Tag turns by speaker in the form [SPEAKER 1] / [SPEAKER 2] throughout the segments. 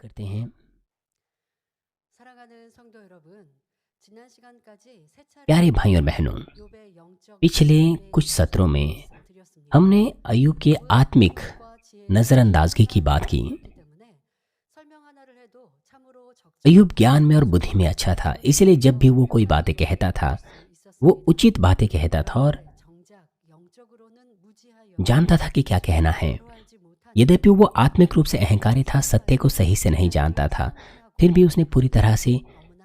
[SPEAKER 1] करते हैं।
[SPEAKER 2] 사랑하는 성도 여러분, 지난 시간까지 세
[SPEAKER 1] प्यारे
[SPEAKER 2] 차례
[SPEAKER 1] भाई और बहनों,
[SPEAKER 2] 욥의 영적
[SPEAKER 1] पिछले
[SPEAKER 2] 지혜에
[SPEAKER 1] कुछ सत्रों
[SPEAKER 2] 대해서
[SPEAKER 1] में
[SPEAKER 2] 말씀드렸습니다.
[SPEAKER 1] हमने अय्यूब के आत्मिक
[SPEAKER 2] 영과 지혜의
[SPEAKER 1] नज़रअंदाजगी की बात की।
[SPEAKER 2] 그렇기 때문에 설명 하나를 해도 참으로
[SPEAKER 1] अय्यूब ज्ञान में और बुद्धि में अच्छा था, इसलिए जब भी वो कोई बातें कहता था वो उचित बातें कहता था और
[SPEAKER 2] 정작 영적으로는 무지하여
[SPEAKER 1] जानता था कि क्या कहना है।
[SPEAKER 2] 알지 못한
[SPEAKER 1] यद्यपि वो आत्मिक रूप से अहंकारी था, सत्य को सही से नहीं जानता था, फिर भी उसने पूरी तरह से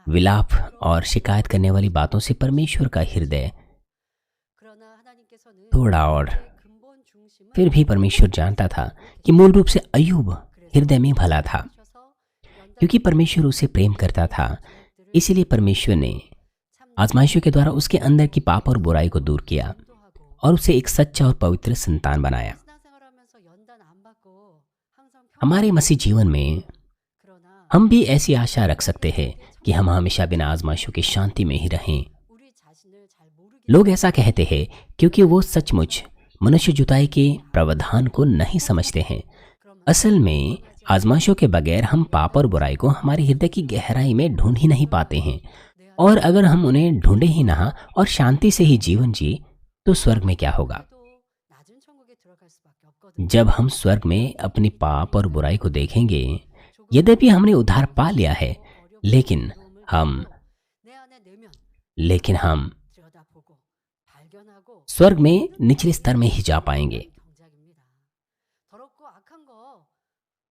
[SPEAKER 1] विलाप और शिकायत करने वाली बातों से परमेश्वर का हृदय
[SPEAKER 2] 그러나 하나님께서는
[SPEAKER 1] तोड़ा। और
[SPEAKER 2] 의 근본 중심은
[SPEAKER 1] फिर भी परमेश्वर जानता था कि मूल रूप से अय्यूब हृदय में भला था। क्योंकि परमेश्वर उसे प्रेम करता था, इसलिए परमेश्वर ने आजमाइशों के द्वारा उसके अंदर की पाप और बुराई को दूर किया और उसे एक सच्चा और पवित्र संतान बनाया।
[SPEAKER 2] 신앙생활하면서 연단 안 받고 항상
[SPEAKER 1] हमारे मसीह जीवन में
[SPEAKER 2] 그러나
[SPEAKER 1] हम भी ऐसी आशा रख सकते हैं कि हम हमेशा बिना आजमाइशों की शांति में ही रहें।
[SPEAKER 2] 우리 자신을 잘 모르기
[SPEAKER 1] लोग ऐसा कहते हैं क्योंकि वो सचमुच मनुष्य जुताई के प्रावधान को नहीं समझते हैं। असल में आजमाइशों के बगैर हम पाप और बुराई को हमारे हृदय की गहराई में ढूंढ ही नहीं पाते हैं, और अगर हम उन्हें ढूंढे ही ना और शांति से ही जीवन जिए तो स्वर्ग में क्या होगा।
[SPEAKER 2] 또 낮은 천국에 들어갈 수밖에 없거든요.
[SPEAKER 1] जब हम स्वर्ग में अपनी पाप और बुराई को देखेंगे, यद्यपि हमने उद्धार पा लिया है, लेकिन हम
[SPEAKER 2] 내 안에 내면
[SPEAKER 1] हम
[SPEAKER 2] 들여다보고 발견하고
[SPEAKER 1] स्वर्ग में निचले स्तर में ही जा पाएंगे।
[SPEAKER 2] 동작입니다. 더럽고 악한 거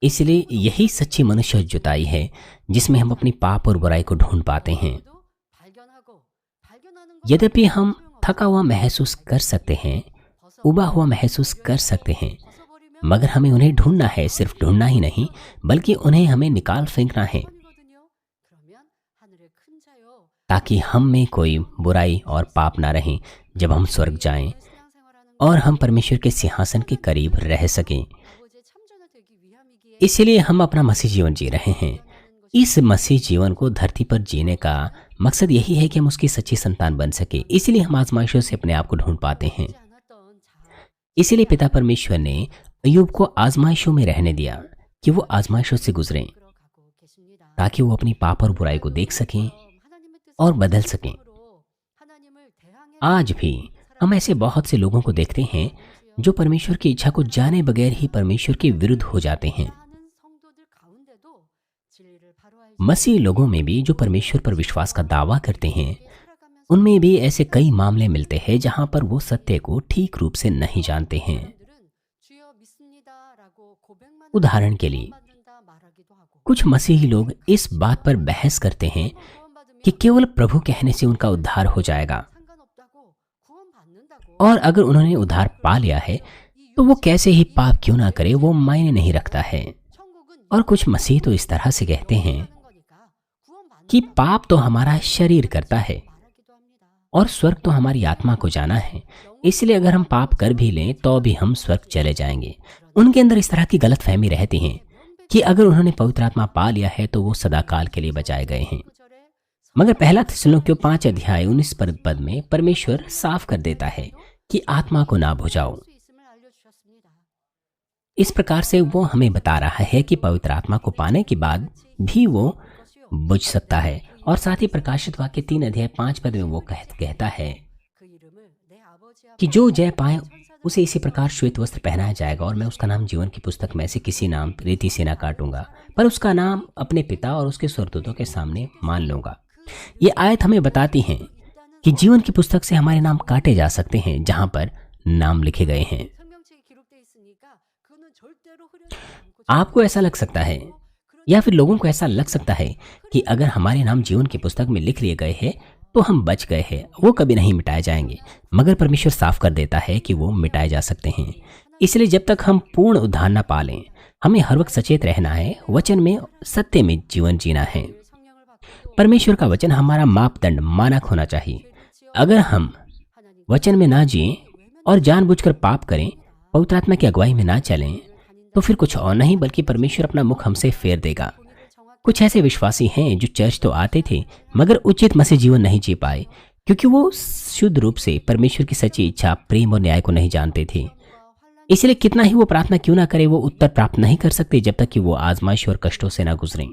[SPEAKER 1] इसलिए यही सच्ची मनुष्य जुताई है जिसमें हम अपनी पाप और बुराई को ढूंढ पाते हैं।
[SPEAKER 2] 도 발견하고 발견하는 거
[SPEAKER 1] यद्यपि हम थका हुआ महसूस कर सकते हैं, उबा हुआ महसूस कर सकते हैं,
[SPEAKER 2] 벗어버리면
[SPEAKER 1] मगर हमें उन्हें ढूंढना है। सिर्फ ढूंढना ही नहीं, बल्कि उन्हें हमें निकाल फेंकना है,
[SPEAKER 2] 이거든요. 그러면 하늘의 큰 자요.
[SPEAKER 1] ताकि हम में कोई बुराई और पाप ना रहें जब हम स्वर्ग जाएं
[SPEAKER 2] 신앙생활하는
[SPEAKER 1] और हम परमेश्वर के सिंहासन के करीब रह सकें।
[SPEAKER 2] 아버지의 참전을 되기 위함이기에
[SPEAKER 1] इसलिए हम अपना मसीह जीवन जी रहे हैं। इस मसीह जीवन को धरती पर जीने का मकसद यही है कि हम उसकी सच्ची संतान बन सके। इसलिए हम आजमाइशों से अपने आप को ढूंढ पाते हैं।
[SPEAKER 2] 하지 않았던 자
[SPEAKER 1] इसीलिए पिता परमेश्वर ने अय्यूब को आजमाइशों में रहने दिया कि वो आजमाइशों से गुजरें,
[SPEAKER 2] 끌어가고 계십니다.
[SPEAKER 1] ताकि वो अपनी पाप और बुराई को देख सकें
[SPEAKER 2] 하나님의 뜻을
[SPEAKER 1] और बदल सकें।
[SPEAKER 2] 하나님을 대항해
[SPEAKER 1] आज भी हम ऐसे बहुत से लोगों को देखते हैं जो परमेश्वर की इच्छा को जाने बगैर ही परमेश्वर के विरुद्ध हो जाते हैं।
[SPEAKER 2] 하는 성도들 가운데도 진리를 바로할
[SPEAKER 1] मसीह लोगों में भी जो परमेश्वर पर विश्वास का दावा करते हैं,
[SPEAKER 2] 살아가면서
[SPEAKER 1] उनमें भी ऐसे कई मामले मिलते हैं जहां पर वो सत्य को ठीक रूप से नहीं जानते हैं।
[SPEAKER 2] 사람들은 주여 믿습니다라고 고백만
[SPEAKER 1] उदाहरण के लिए
[SPEAKER 2] 받는다 말하기도 하고
[SPEAKER 1] कुछ मसीही लोग इस बात पर बहस करते हैं
[SPEAKER 2] 구원받으면
[SPEAKER 1] कि केवल प्रभु कहने से उनका उद्धार हो जाएगा,
[SPEAKER 2] 상관없다고 구원받는다고
[SPEAKER 1] और अगर उन्होंने उद्धार पा लिया है तो वो कैसे ही पाप क्यों ना करे, वो मायने नहीं रखता है।
[SPEAKER 2] 천국은
[SPEAKER 1] और कुछ मसीह तो इस तरह से कहते हैं
[SPEAKER 2] 하는 거니까 구원받는
[SPEAKER 1] कि पाप तो हमारा शरीर करता है
[SPEAKER 2] 말하기도 합니다.
[SPEAKER 1] और स्वर्ग तो हमारी आत्मा को जाना है, इसलिए अगर हम पाप कर भी लें तो भी हम स्वर्ग चले जाएंगे। उनके अंदर इस तरह की गलत फहमी रहती है कि अगर उन्होंने पवित्र आत्मा पा लिया है तो वो सदाकाल के लिए बचाए गए हैं।
[SPEAKER 2] 구절에
[SPEAKER 1] मगर पहला थिस्सलुनीकियों 5 अध्याय 19 पद में परमेश्वर साफ कर देता है कि आत्मा को ना बुझाओ।
[SPEAKER 2] 수 있음을 알려주셨습니다.
[SPEAKER 1] इस प्रकार से वो हमें बता रहा है कि पवित्र आत्मा को पाने के बाद भी वो बुझ सकता है। और साथ ही प्रकाशित वाक्य 3 अध्याय 5 पद में वो कहता है
[SPEAKER 2] 그 이름을 내 아버지
[SPEAKER 1] कि जो जय पाए उसे इसी प्रकार श्वेत वस्त्र पहनाया जाएगा, और मैं उसका नाम जीवन की पुस्तक में से किसी नाम रीति से ना काटूंगा, पर उसका नाम अपने पिता और उसके स्वर्गदूतों के सामने मान लूंगा। ये आयत हमें बताती है कि जीवन की पुस्तक से हमारे नाम काटे जा सकते हैं जहां पर नाम लिखे गए हैं।
[SPEAKER 2] 성경책에 기록돼 있으니까 그는 절대로 흐려지지 않고
[SPEAKER 1] आपको ऐसा लग सकता है या फिर लोगों को ऐसा लग सकता है कि अगर हमारे नाम जीवन की पुस्तक में लिख लिए गए हैं तो हम बच गए हैं, वो कभी नहीं मिटाए जाएंगे। मगर परमेश्वर साफ कर देता है कि वो मिटाए जा सकते हैं। इसलिए जब तक हम पूर्ण उद्धार न पा लें, हमें हर वक्त सचेत रहना है, वचन में सत्य में जीवन जीना है।
[SPEAKER 2] 성령을 받고도
[SPEAKER 1] परमेश्वर का वचन हमारा मापदंड मानक होना चाहिए। अगर हम
[SPEAKER 2] 하나님
[SPEAKER 1] वचन में ना जिएं और जानबूझकर पाप करें, पवित्र आत्मा की अगुवाई में ना चलें, तो फिर कुछ और नहीं बल्कि परमेश्वर अपना मुख हमसे फेर देगा। कुछ ऐसे विश्वासी हैं जो चर्च तो आते थे मगर उचित मसीह जीवन नहीं जी पाए, क्योंकि वो शुद्ध रूप से परमेश्वर की सच्ची इच्छा, प्रेम और न्याय को नहीं जानते थे। इसलिए कितना ही वो प्रार्थना क्यों ना करे, वो उत्तर प्राप्त नहीं कर सकते जब तक कि वो आजमाइश और कष्टों से ना गुजरें।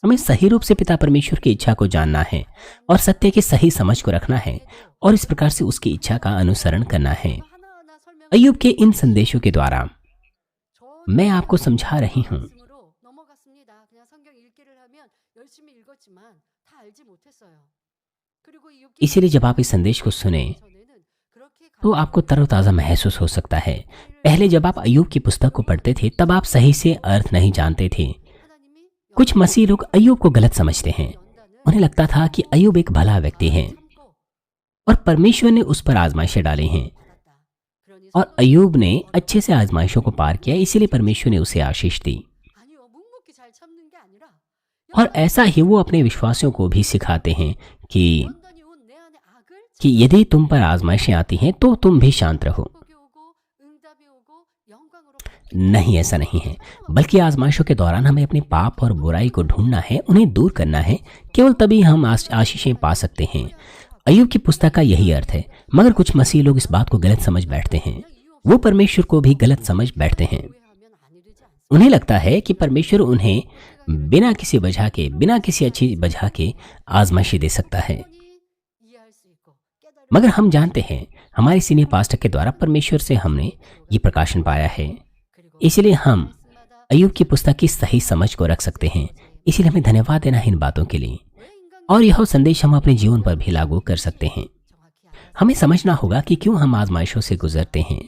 [SPEAKER 1] हमें सही रूप से पिता परमेश्वर की इच्छा को जानना है और सत्य की सही समझ को रखना है और इस प्रकार से उसकी इच्छा का अनुसरण करना है।
[SPEAKER 2] 하나하나 설명을
[SPEAKER 1] अय्यूब के इन संदेशों के द्वारा
[SPEAKER 2] 저는
[SPEAKER 1] मैं आपको समझा रही हूँ
[SPEAKER 2] 말씀으로 넘어갔습니다. 그냥 성경 읽기를 하면 열심히 읽었지만 다 알지 못했어요. 그리고 이 욥기
[SPEAKER 1] इसीलिए जब आप इस संदेश को सुने
[SPEAKER 2] 전에는 그렇게
[SPEAKER 1] तो आपको तरोताज़ा महसूस हो सकता है। पहले जब आप अय्यूब की पुस्तक को पढ़ते थे तब आप सही से अर्थ नहीं जानते थे।
[SPEAKER 2] 하나님이
[SPEAKER 1] कुछ मसीह लोग अय्यूब को गलत समझते हैं।
[SPEAKER 2] 연단을
[SPEAKER 1] उन्हें लगता था कि अय्यूब एक भला व्यक्ति है
[SPEAKER 2] 참고
[SPEAKER 1] और परमेश्वर ने उस पर आजमाइशें डाली हैं
[SPEAKER 2] 받았다. 그러니
[SPEAKER 1] और अय्यूब ने अच्छे से आजमाइशों को पार किया, इसीलिए परमेश्वर ने उसे आशीष दी।
[SPEAKER 2] 아니요 묵묵히 잘 참는 게 아니라
[SPEAKER 1] और ऐसा ही वो अपने विश्वासियों को भी सिखाते हैं कि
[SPEAKER 2] 연단이 온 내 안에 악을
[SPEAKER 1] यदि तुम पर आजमाइशें आती हैं तो तुम भी शांत रहो।
[SPEAKER 2] 축복이 오고 응답이 ओ고 영광으로
[SPEAKER 1] नहीं, ऐसा नहीं है, बल्कि आजमाइशों के दौरान हमें अपने पाप और बुराई को ढूंढना है, उन्हें दूर करना है। केवल तभी हम आशीषें पा सकते हैं। अय्यूब की पुस्तक का यही अर्थ है, मगर कुछ मसीह लोग इस बात को गलत समझ बैठते हैं। वो परमेश्वर को भी गलत समझ बैठते हैं।
[SPEAKER 2] 오해하면 안 이르지 않습니다.
[SPEAKER 1] उन्हें लगता है कि परमेश्वर उन्हें बिना किसी वजह के, बिना किसी अच्छी वजह के आजमाइशी दे सकता है।
[SPEAKER 2] 충분히 이해할 수 있고 깨달을
[SPEAKER 1] मगर हम जानते हैं, हमारे सीनियर पास्टर के द्वारा परमेश्वर से हमने ये प्रकाशन पाया है।
[SPEAKER 2] 그리고
[SPEAKER 1] इसलिए हम
[SPEAKER 2] 말씀마다
[SPEAKER 1] अय्यूब की पुस्तक की सही समझ को रख सकते हैं। इसीलिए हमें धन्यवाद देना है इन बातों के लिए,
[SPEAKER 2] 왜 인간
[SPEAKER 1] और यह संदेश हम अपने जीवन पर भी लागू कर सकते हैं।
[SPEAKER 2] 정확히 알아.
[SPEAKER 1] हमें समझना होगा कि क्यों हम आजमाइशों से गुजरते हैं,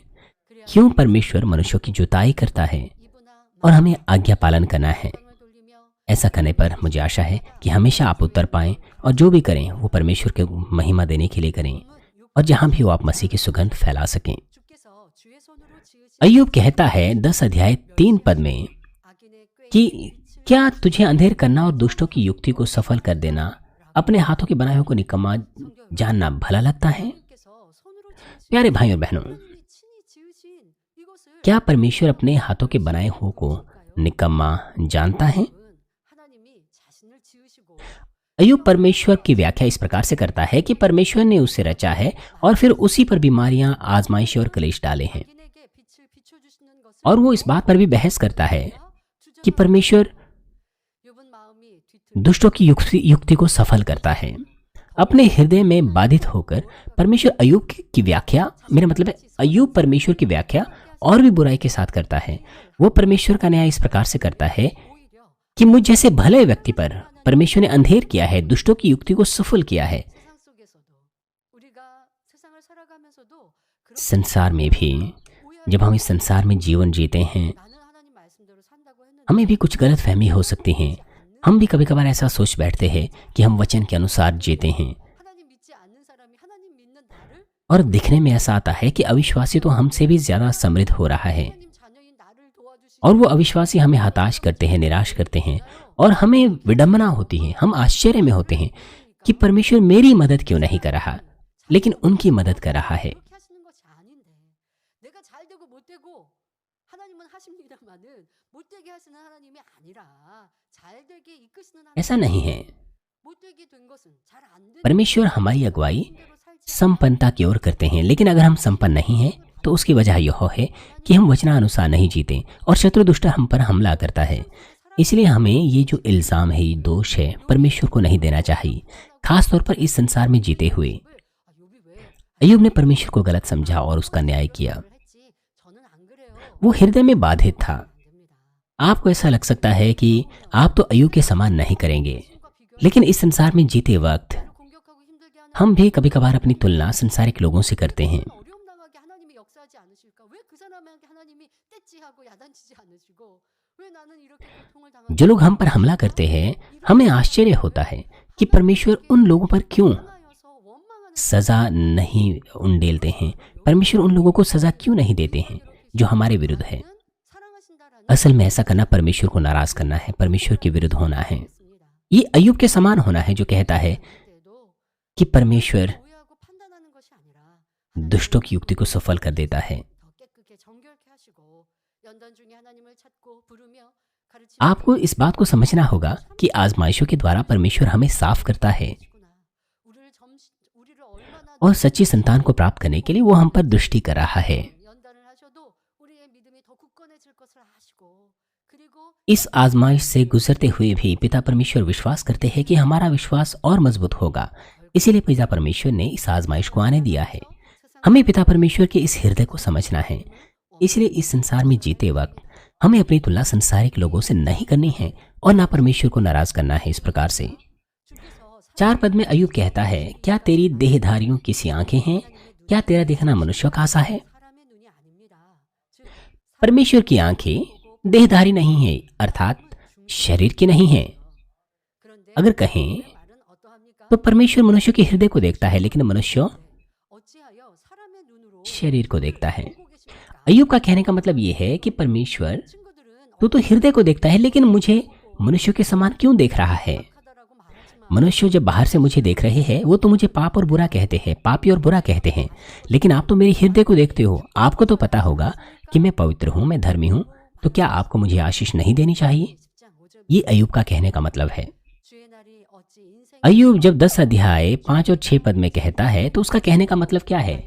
[SPEAKER 1] क्यों परमेश्वर मनुष्यों की जुताई करता है
[SPEAKER 2] 이분아
[SPEAKER 1] और हमें आज्ञा पालन करना है।
[SPEAKER 2] 마음을 돌리며
[SPEAKER 1] ऐसा करने पर मुझे आशा है कि हमेशा आप उत्तर पाएं और जो भी करें वो परमेश्वर के महिमा देने के लिए करें और जहां भी वो आप मसीह की सुगंध फैला सकें।
[SPEAKER 2] 주께서 주의 손으로 지으신
[SPEAKER 1] अय्यूब कहता है 10 अध्याय 3 पद में
[SPEAKER 2] 악인의 꾀
[SPEAKER 1] कि क्या तुझे अंधेर करना और दुष्टों की युक्ति को सफल कर देना, अपने हाथों के बनाए हुए को निकम्मा जानना भला लगता है?
[SPEAKER 2] 께서 손으로 지으신
[SPEAKER 1] प्यारे भाइयों और बहनों,
[SPEAKER 2] 하나님이 친히 지으신 이것을
[SPEAKER 1] क्या परमेश्वर अपने हाथों के बनाए हुए को निकम्मा जानता है?
[SPEAKER 2] 하나님이 자신을 지으시고
[SPEAKER 1] अय्यूब परमेश्वर की व्याख्या इस प्रकार से करता है कि परमेश्वर ने उसे रचा है और फिर उसी पर बीमारियां, आजमाइशें और क्लेश डाले हैं।
[SPEAKER 2] 악인에게 빛을 비춰주시는 것을
[SPEAKER 1] और वो इस बात पर भी बहस करता है कि परमेश्वर
[SPEAKER 2] 욥은 마음이 뒤틀
[SPEAKER 1] दुष्टों की युक्ति को सफल करता है। अपने हृदय में बाधित होकर परमेश्वर अय्यूब की व्याख्या, मेरा मतलब है अय्यूब परमेश्वर की व्याख्या और भी बुराई के साथ करता है। वो परमेश्वर का न्याय इस प्रकार से करता है
[SPEAKER 2] 오히려
[SPEAKER 1] कि मुझ जैसे भले व्यक्ति पर परमेश्वर ने अंधेर किया है, दुष्टों की युक्ति को सफल किया है।
[SPEAKER 2] 세상 속에서도 우리가 세상을 살아가면서도 그렇게
[SPEAKER 1] संसार में भी
[SPEAKER 2] 오해하는
[SPEAKER 1] जब हम इस संसार में जीवन जीते हैं,
[SPEAKER 2] 나는 하나님 말씀대로 산다고 했는데
[SPEAKER 1] हमें भी कुछ गलत फहमी हो सकती है। हम भी कभी कभार ऐसा सोच बैठते हैं कि हम वचन के अनुसार जीते हैं
[SPEAKER 2] 하나님 믿지 않는 사람이 하나님 믿는 나를
[SPEAKER 1] और दिखने में ऐसा आता है कि अविश्वासी तो हमसे भी ज्यादा समृद्ध हो रहा है
[SPEAKER 2] 하나님 자녀인 나를 도와주시고
[SPEAKER 1] और वो अविश्वासी हमें हताश करते हैं, निराश करते हैं और हमें विडंबना होती है। हम आश्चर्य में होते हैं कि परमेश्वर मेरी मदद क्यों नहीं कर रहा, लेकिन उनकी मदद कर रहा है।
[SPEAKER 2] 그렇게 하시는 것이 아닌데 내가 잘 되고 못 되고 하나님은 하십니다마는 못 되게 하시는 하나님이 아니라 잘 되게 이끄시는 하나님
[SPEAKER 1] ऐसा नहीं है।
[SPEAKER 2] 못 되게 된 것은 잘 안 되는
[SPEAKER 1] परमेश्वर हमारी अगुवाई
[SPEAKER 2] 대로 살지
[SPEAKER 1] संपन्नता की ओर करते हैं, लेकिन अगर हम संपन्न नहीं हैं तो उसकी वजह यह है कि हम वचनानुसार नहीं जीते और शत्रु दुष्ट हम पर हमला करता है। इसलिए हमें ये जो इल्जाम है, ये दोष है, परमेश्वर को नहीं देना चाहिए, खास तौर पर इस संसार में जीते हुए।
[SPEAKER 2] 욥이 왜
[SPEAKER 1] अय्यूब ने परमेश्वर को गलत समझा और उसका न्याय किया।
[SPEAKER 2] 했지 저는 안 그래요.
[SPEAKER 1] वो हृदय में बाधित था।
[SPEAKER 2] 안 됩니다.
[SPEAKER 1] आपको ऐसा लग सकता है कि आप तो अय्यूब के समान नहीं करेंगे,
[SPEAKER 2] 신과 비교
[SPEAKER 1] लेकिन इस संसार में जीते वक्त
[SPEAKER 2] 공격하고 힘들게 하는
[SPEAKER 1] हम भी कभी कभार अपनी तुलना संसारिक लोगों से करते हैं।
[SPEAKER 2] 어려움 당하게 하나님이 역사하지 않으실까? 왜 그 사람에게 하나님이 떼찌하고 야단치지 않으시고 왜 나는 이렇게 고통을 당하고
[SPEAKER 1] जो लोग हम पर हमला करते हैं, हमें आश्चर्य होता है कि परमेश्वर उन लोगों पर क्यों
[SPEAKER 2] 원망하여서 원망하는
[SPEAKER 1] सजा नहीं उंडेलते हैं, परमेश्वर उन लोगों को सजा क्यों नहीं देते हैं जो हमारे विरुद्ध है।
[SPEAKER 2] 사랑하신다라는
[SPEAKER 1] असल में ऐसा करना परमेश्वर को नाराज करना है, परमेश्वर के विरुद्ध होना है।
[SPEAKER 2] 있습니다.
[SPEAKER 1] ये अय्यूब के समान होना है जो कहता है
[SPEAKER 2] 때도
[SPEAKER 1] कि परमेश्वर
[SPEAKER 2] 오해하고 판단하는 것이 아니라
[SPEAKER 1] दुष्टों की युक्ति को सफल कर देता है।
[SPEAKER 2] 더 깨끗게 정결케 하시고 연단 중에 하나님을 찾고 부르며 가르치고
[SPEAKER 1] आपको इस बात को समझना होगा कि आजमाइशों के द्वारा परमेश्वर हमें साफ करता है
[SPEAKER 2] 계시구나. 우리를 얼마나
[SPEAKER 1] और सच्ची संतान को प्राप्त करने के लिए वो हम पर दृष्टि कर रहा है।
[SPEAKER 2] 연단을 하셔도 우리의 그리고
[SPEAKER 1] इस आजमाइश से गुजरते हुए भी पिता परमेश्वर विश्वास करते हैं कि हमारा विश्वास और मजबूत होगा। इसीलिए पिता परमेश्वर ने इस आजमाइश को आने दिया है। हमें पिता परमेश्वर के इस हृदय को समझना है। इसलिए इस संसार में जीते वक्त हमें अपनी तुलना संसारिक लोगों से नहीं करनी है और ना परमेश्वर को नाराज करना है। इस प्रकार से
[SPEAKER 2] 주께서
[SPEAKER 1] 4 पद में अय्यूब कहता है, क्या तेरी देहधारियों की सी आंखें हैं? क्या तेरा देखना मनुष्य का आशा है?
[SPEAKER 2] 사람의 눈이 아닙니다. 즉
[SPEAKER 1] परमेश्वर की आंखें देहधारी नहीं है, अर्थात शरीर की नहीं है।
[SPEAKER 2] 그런데
[SPEAKER 1] अगर कहें
[SPEAKER 2] 말은 어떠합니까?
[SPEAKER 1] तो परमेश्वर मनुष्य के हृदय को देखता है, लेकिन मनुष्य
[SPEAKER 2] 어찌하여 사람의 눈으로
[SPEAKER 1] शरीर को देखता है।
[SPEAKER 2] 보고 계십니까?
[SPEAKER 1] अय्यूब का कहने का मतलब ये है कि परमेश्वर
[SPEAKER 2] 친구들은
[SPEAKER 1] तू तो हृदय को देखता है, लेकिन मुझे मनुष्य के समान क्यों देख रहा है?
[SPEAKER 2] 악하다라고 말하지만
[SPEAKER 1] मनुष्य जब बाहर से मुझे देख रहे हैं वो तो मुझे पाप और बुरा कहते हैं, पापी और बुरा कहते हैं, लेकिन आप तो मेरे हृदय को देखते हो। आपको तो पता होगा कि मैं पवित्र हूँ, मैं धर्मी हूँ, तो क्या आपको मुझे आशीष नहीं देनी चाहिए?
[SPEAKER 2] 10장 5절
[SPEAKER 1] ये अय्यूब का कहने का मतलब है।
[SPEAKER 2] 주의 날이 어찌 인생의
[SPEAKER 1] अय्यूब जब 10 अध्याय 5 और 6 पद में कहता है तो उसका कहने का मतलब क्या है?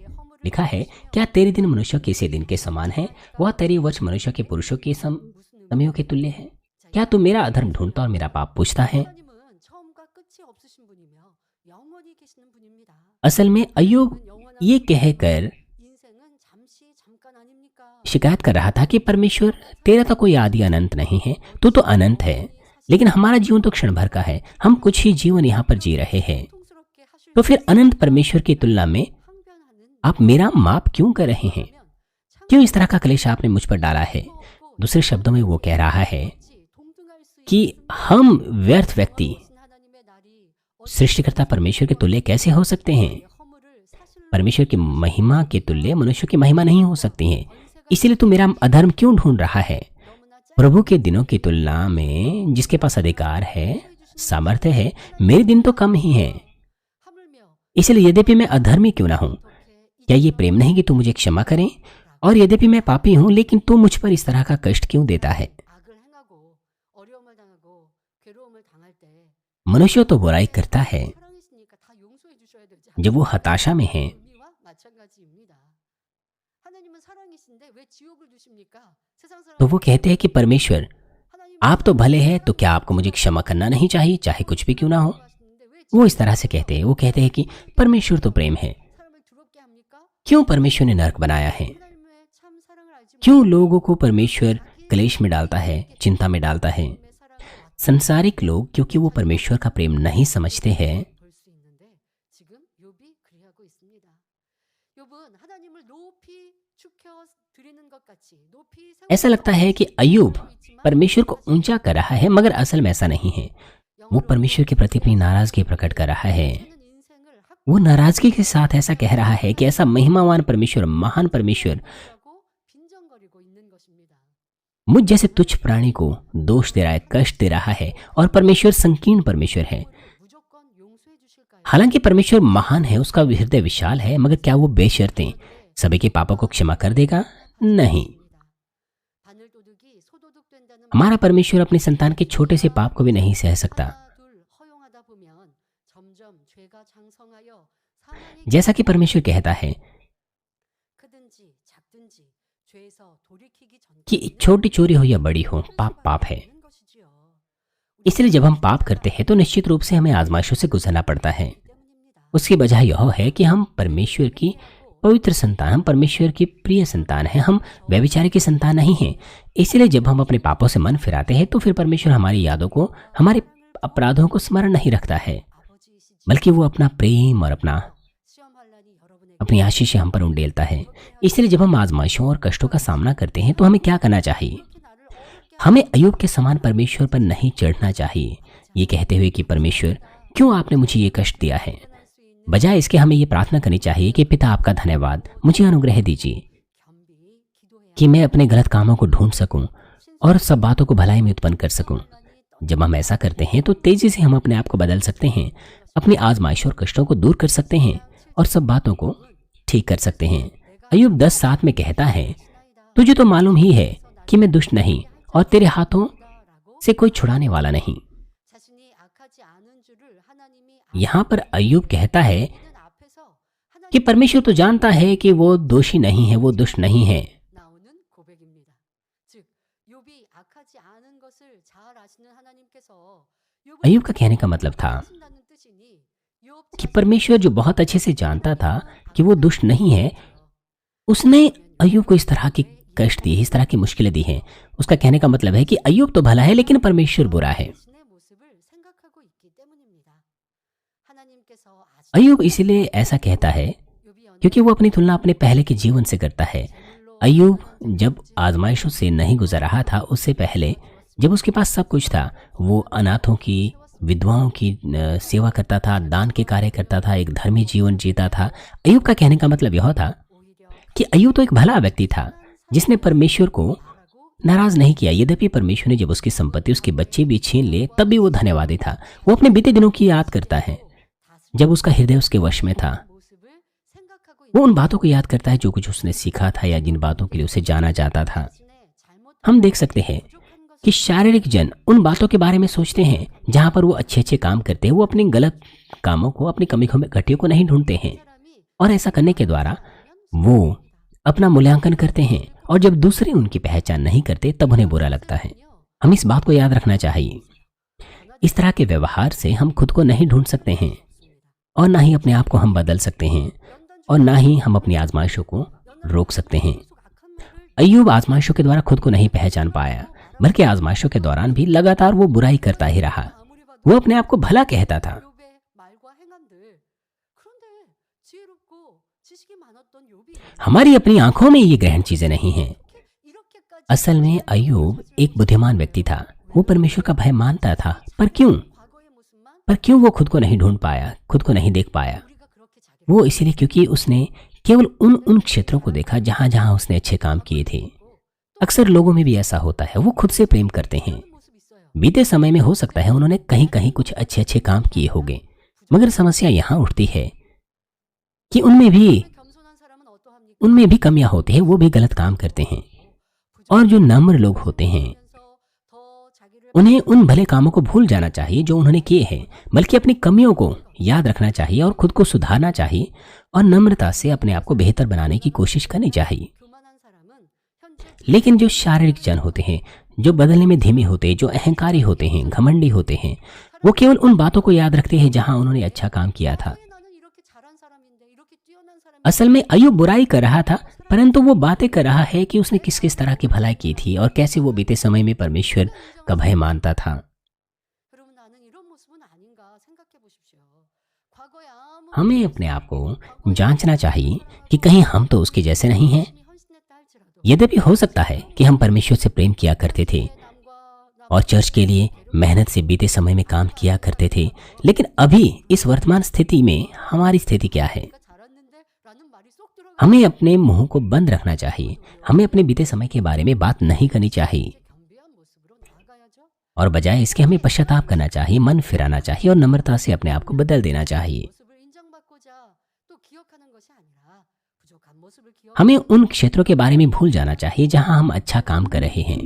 [SPEAKER 1] लिखा है, क्या तेरे दिन मनुष्य के से दिन के समान है? वह तेरी वर्ष मनुष्य के पुरुषों के समयों के तुल्य है। क्या तू मेरा अधर्म ढूंढता और मेरा पाप पूछता है?
[SPEAKER 2] 하나님은 처음과 끝이 없으신 분이며 영원히 계시는 분입니다.
[SPEAKER 1] असल में अय्यूब ये कहकर
[SPEAKER 2] 인생은 잠시 잠깐 아닙니까?
[SPEAKER 1] शिकायत कर रहा था कि परमेश्वर तेरा तो कोई आदि अनंत नहीं है, तू तो अनंत है, लेकिन हमारा जीवन तो क्षण भर का है, हम कुछ ही जीवन यहाँ पर जी रहे हैं।
[SPEAKER 2] 통스럽게 하실
[SPEAKER 1] तो फिर अनंत परमेश्वर की तुलना में
[SPEAKER 2] 항변하는
[SPEAKER 1] आप मेरा माप क्यों कर रहे हैं? क्यों इस तरह का क्लेश आपने मुझ पर डाला है? दूसरे शब्दों में वो कह रहा है
[SPEAKER 2] 동등할 수
[SPEAKER 1] कि हम व्यर्थ व्यक्ति
[SPEAKER 2] 있는 하나님의 날이
[SPEAKER 1] सृष्टिकर्ता परमेश्वर के तुल्य कैसे हो सकते हैं?
[SPEAKER 2] 허물을 사실로
[SPEAKER 1] परमेश्वर की महिमा के तुल्य मनुष्य की महिमा नहीं हो सकती है। इसीलिए तू मेरा अधर्म क्यों ढूंढ रहा है?
[SPEAKER 2] 너무나
[SPEAKER 1] प्रभु के दिनों की तुलना में जिसके पास अधिकार है, सामर्थ्य है, मेरे दिन तो कम ही हैं।
[SPEAKER 2] 하물며
[SPEAKER 1] इसलिए यद्यपि मैं अधर्मी क्यों ना हूं,
[SPEAKER 2] 어떻게
[SPEAKER 1] क्या ये प्रेम नहीं कि तू मुझे क्षमा करे? और यद्यपि मैं पापी हूं, लेकिन तू मुझ पर इस तरह का कष्ट क्यों देता है?
[SPEAKER 2] 악을 행하고 어려움을 당하고 괴로움을 당할 때
[SPEAKER 1] मनुष्य तो बुराई करता है
[SPEAKER 2] 사랑이시니까 다 용서해 주셔야 되지
[SPEAKER 1] जब वो हताशा में है।
[SPEAKER 2] 의미와 마찬가지입니다. 하나님은 사랑이신데 왜 지옥을 주십니까? 세상
[SPEAKER 1] तो वो
[SPEAKER 2] 사람은
[SPEAKER 1] कहते हैं कि परमेश्वर
[SPEAKER 2] 하나님은
[SPEAKER 1] आप तो भले हैं, तो क्या आपको मुझे क्षमा करना नहीं चाहिए, चाहे कुछ भी क्यों ना हो?
[SPEAKER 2] 하시는데 왜
[SPEAKER 1] वो इस तरह से कहते हैं। वो कहते हैं कि परमेश्वर तो प्रेम है,
[SPEAKER 2] 사람을 두렵게 합니까?
[SPEAKER 1] क्यों परमेश्वर ने नरक बनाया है?
[SPEAKER 2] 하나님의 참 사랑을 알지
[SPEAKER 1] क्यों लोगों को परमेश्वर क्लेश में डालता है, चिंता में डालता है?
[SPEAKER 2] 하나님의 사랑을
[SPEAKER 1] संसारिक लोग क्योंकि वो परमेश्वर का प्रेम नहीं समझते हैं,
[SPEAKER 2] 볼 수 있는데 지금 욥이 그리하고 있습니다. 욥은 하나님을 높이 축혀 드리는 것 같이 높이
[SPEAKER 1] ऐसा लगता है कि अय्यूब परमेश्वर को ऊंचा कर रहा है, मगर असल में ऐसा नहीं है। वो परमेश्वर के प्रति अपनी नाराजगी प्रकट कर रहा है।
[SPEAKER 2] 인생을
[SPEAKER 1] वो नाराजगी के साथ ऐसा कह रहा है कि ऐसा महिमावान परमेश्वर, महान परमेश्वर
[SPEAKER 2] 하고 빈정거리고 있는 것입니다.
[SPEAKER 1] मुझ जैसे तुच्छ प्राणी को दोष दे रहा है, कष्ट दे रहा है, और परमेश्वर संकीर्ण परमेश्वर है।
[SPEAKER 2] 무조건 용서해 주실까요?
[SPEAKER 1] हालांकि परमेश्वर महान है, उसका हृदय विशाल है, मगर क्या वो बेशर्तें सभी के पापों को क्षमा कर देगा? नहीं।
[SPEAKER 2] 바늘도둑이 소도둑 된다는
[SPEAKER 1] हमारा परमेश्वर अपनी संतान के छोटे से पाप को भी नहीं सह सकता।
[SPEAKER 2] 하나 둘 허용하다 보면 점점 죄가 장성하여 사망의
[SPEAKER 1] जैसा कि परमेश्वर कहता है
[SPEAKER 2] 크든지 작든지 죄에서 돌이키기
[SPEAKER 1] कि
[SPEAKER 2] 전까지는
[SPEAKER 1] छोटी चोरी हो या बड़ी हो, पाप पाप है।
[SPEAKER 2] 있는 것이지요.
[SPEAKER 1] इसलिए जब हम पाप करते हैं तो निश्चित रूप से हमें आजमाइशों से गुजरना पड़ता है।
[SPEAKER 2] 때문입니다.
[SPEAKER 1] उसकी वजह यह है कि हम परमेश्वर की पवित्र संतान, हम परमेश्वर की प्रिय संतान हैं, हम व्यभिचारी की संतान नहीं हैं। इसलिए जब हम अपने पापों से मन फिराते हैं तो फिर परमेश्वर हमारी यादों को, हमारे अपराधों को स्मरण नहीं रखता है,
[SPEAKER 2] 아버지이시지
[SPEAKER 1] बल्कि वो अपना प्रेम और
[SPEAKER 2] 시험 환란이 여러분에게
[SPEAKER 1] अपनी आशीष हम पर उंडेलता है। इसलिए जब हम आजमाइशों और कष्टों का सामना करते हैं तो हमें क्या करना चाहिए?
[SPEAKER 2] 이렇게 나를 어렵게
[SPEAKER 1] हमें अय्यूब के समान परमेश्वर पर नहीं चढ़ना चाहिए, ये कहते हुए कि परमेश्वर क्यों आपने मुझे ये कष्ट दिया है।
[SPEAKER 2] 할수 있는
[SPEAKER 1] बजाय इसके हमें ये प्रार्थना करनी चाहिए कि पिता आपका धन्यवाद, मुझे अनुग्रह दीजिए
[SPEAKER 2] 겸비 기도해야
[SPEAKER 1] कि मैं अपने गलत कामों को ढूंढ सकूं और सब बातों को भलाई में उत्पन्न कर सकूं। जब हम ऐसा करते हैं तो तेजी से हम अपने आप को बदल सकते हैं, अपनी आजमाइशों और कष्टों को दूर कर सकते हैं और सब बातों को ठीक कर सकते हैं। अय्यूब 10:7 में कहता है, तुझे तो मालूम ही है कि मैं दुष्ट नहीं और तेरे हाथों से कोई छुड़ाने वाला नहीं।
[SPEAKER 2] 자신이 악하지 않은 줄을 하나님이
[SPEAKER 1] यहाँ पर अय्यूब कहता है
[SPEAKER 2] 아는 앞에서
[SPEAKER 1] कि
[SPEAKER 2] 하나님
[SPEAKER 1] परमेश्वर तो जानता है कि वो दोषी नहीं है, वो दुष्ट नहीं है।
[SPEAKER 2] 나오는 고백입니다. 즉 욥이 악하지 않은 것을 잘 아시는 하나님께서
[SPEAKER 1] अय्यूब
[SPEAKER 2] 욥을
[SPEAKER 1] का कहने का मतलब था
[SPEAKER 2] 하신다는 뜻이니 욥
[SPEAKER 1] कि
[SPEAKER 2] 자신이
[SPEAKER 1] परमेश्वर जो बहुत अच्छे से जानता था कि वो दुष्ट नहीं है, उसने
[SPEAKER 2] 왜냐하면
[SPEAKER 1] अय्यूब को इस तरह की कष्ट दिए, इस तरह की मुश्किलें दी हैं। उसका कहने का मतलब है कि अय्यूब तो भला है लेकिन परमेश्वर बुरा है।
[SPEAKER 2] 자신의 모습을 생각하고 있기 때문입니다. 하나님께서
[SPEAKER 1] अय्यूब इसलिए ऐसा कहता है
[SPEAKER 2] 욥이
[SPEAKER 1] क्योंकि वो अपनी तुलना अपने पहले के जीवन से करता है। अय्यूब जब आजमाइशों से नहीं गुजर रहा था, उससे पहले जब उसके पास सब कुछ था, वो अनाथों की, विधवाओं की सेवा करता था, दान के कार्य करता था, एक धर्मी जीवन जीता था। अय्यूब का कहने का मतलब यह था कि अय्यूब तो एक भला व्यक्ति था जिसने परमेश्वर को नाराज नहीं किया। यद्यपि परमेश्वर ने जब उसकी संपत्ति, उसके बच्चे भी छीन लिए, तब भी वो धन्यवादी था। वो अपने बीते दिनों की याद करता है जब उसका हृदय उसके वश में था। वो उन बातों को याद करता है जो कुछ उसने सीखा था या जिन बातों के लिए उसे जाना जाता था। हम देख सकते हैं कि शारीरिक जन उन बातों के बारे में सोचते हैं जहां पर वो अच्छे अच्छे काम करते हैं। वो अपने गलत कामों को, अपनी कमी घटियों को नहीं ढूंढते हैं, और ऐसा करने के द्वारा वो अपना मूल्यांकन करते हैं, और जब दूसरे उनकी पहचान नहीं करते तब उन्हें बुरा लगता है। हम इस बात को याद रखना चाहिए। इस तरह के व्यवहार से हम खुद को नहीं ढूंढ सकते हैं, और ना ही अपने आप को हम बदल सकते हैं, और ना ही हम अपनी आजमाइशों को रोक सकते हैं। अय्यूब आजमाइशों के द्वारा खुद को नहीं पहचान पाया, बल्कि आजमाइशों के दौरान भी लगातार वो बुराई करता ही रहा। वो अपने आप को भला कहता था। हमारी अपनी आंखों में ये ग्रहण चीजें नहीं हैं। असल में अय्यूब एक बुद्धिमान व्यक्ति था। वो परमेश्वर का भय मानता था, पर क्यों वो खुद को नहीं ढूंढ पाया, खुद को नहीं देख पाया? वो इसीलिए क्योंकि उसने केवल उन क्षेत्रों को देखा जहां जहां उसने अच्छे काम किए थे। अक्सर लोगों में भी ऐसा होता है, वो खुद से प्रेम करते हैं। बीते समय में हो सकता है उन्होंने कहीं कहीं कुछ अच्छे अच्छे काम किए होंगे, मगर समस्या यहां उठती है कि उनमें भी कमियां होती है। वो भी गलत काम करते हैं, और जो नम्र लोग होते हैं उन्हें उन भले कामों को भूल जाना चाहिए जो उन्होंने किए हैं, बल्कि अपनी कमियों को याद रखना चाहिए और खुद को सुधारना चाहिए, और नम्रता से अपने आप को बेहतर बनाने की कोशिश करनी चाहिए। लेकिन जो शारीरिक जन होते हैं, जो बदलने में धीमे होते हैं, जो अहंकारी होते हैं, घमंडी होते हैं, वो केवल उन बातों को याद रखते हैं जहां उन्होंने अच्छा काम किया था। असल में अय्यूब बुराई कर रहा था, परंतु वो बातें कर रहा है कि उसने किस किस तरह की भलाई की थी और कैसे वो बीते समय में परमेश्वर का भय मानता था। हमें अपने आप को जांचना चाहिए कि कहीं हम तो उसके जैसे नहीं हैं। यद्यपि हो सकता है कि हम परमेश्वर से प्रेम किया करते थे और चर्च के लिए मेहनत से बीते समय में काम किया करते थे, लेकिन अभी इस वर्तमान स्थिति में हमारी स्थिति क्या है? हमें अपने मुंह को बंद रखना चाहिए। हमें अपने बीते समय के बारे में बात नहीं करनी चाहिए, और बजाय इसके हमें पश्चाताप करना चाहिए, मन फिराना चाहिए और नम्रता से अपने आप को बदल देना चाहिए। हमें उन क्षेत्रों के बारे में भूल जाना चाहिए जहां हम अच्छा काम कर रहे हैं,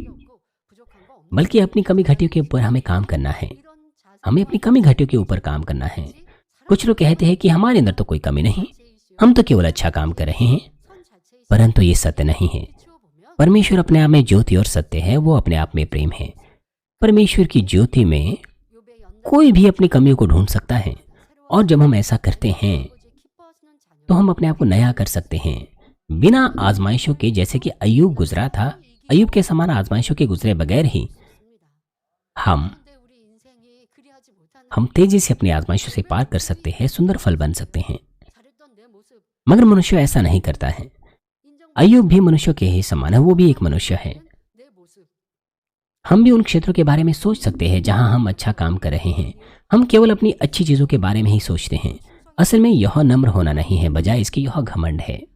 [SPEAKER 1] बल्कि अपनी कमी घटियों के ऊपर हमें काम करना है। हमें अपनी कमी घटियों के ऊपर काम करना है। कुछ लोग कहते हैं कि हमारे अंदर तो कोई कमी नहीं, हम तो केवल अच्छा काम कर रहे हैं, परंतु ये सत्य नहीं है। परमेश्वर अपने आप में ज्योति और सत्य है। वो अपने आप में प्रेम है। परमेश्वर की ज्योति में कोई भी अपनी कमियों को ढूंढ सकता है, और जब हम ऐसा करते हैं तो हम अपने आप को नया कर सकते हैं, बिना आजमाइशों के, जैसे कि अय्यूब गुजरा था। अय्यूब के समान आजमाइशों के गुजरे बगैर ही हम तेजी से अपनी आजमाइशों से पार कर सकते हैं, सुंदर फल बन सकते हैं। मगर मनुष्य ऐसा नहीं करता है। अय्यूब भी मनुष्य के ही समान है, वो भी एक मनुष्य है। हम भी उन क्षेत्रों के बारे में सोच सकते हैं जहां हम अच्छा काम कर रहे हैं। हम केवल अपनी अच्छी चीजों के बारे में ही सोचते हैं। असल में यह नम्र होना नहीं है, बजाय इसके यह घमंड है।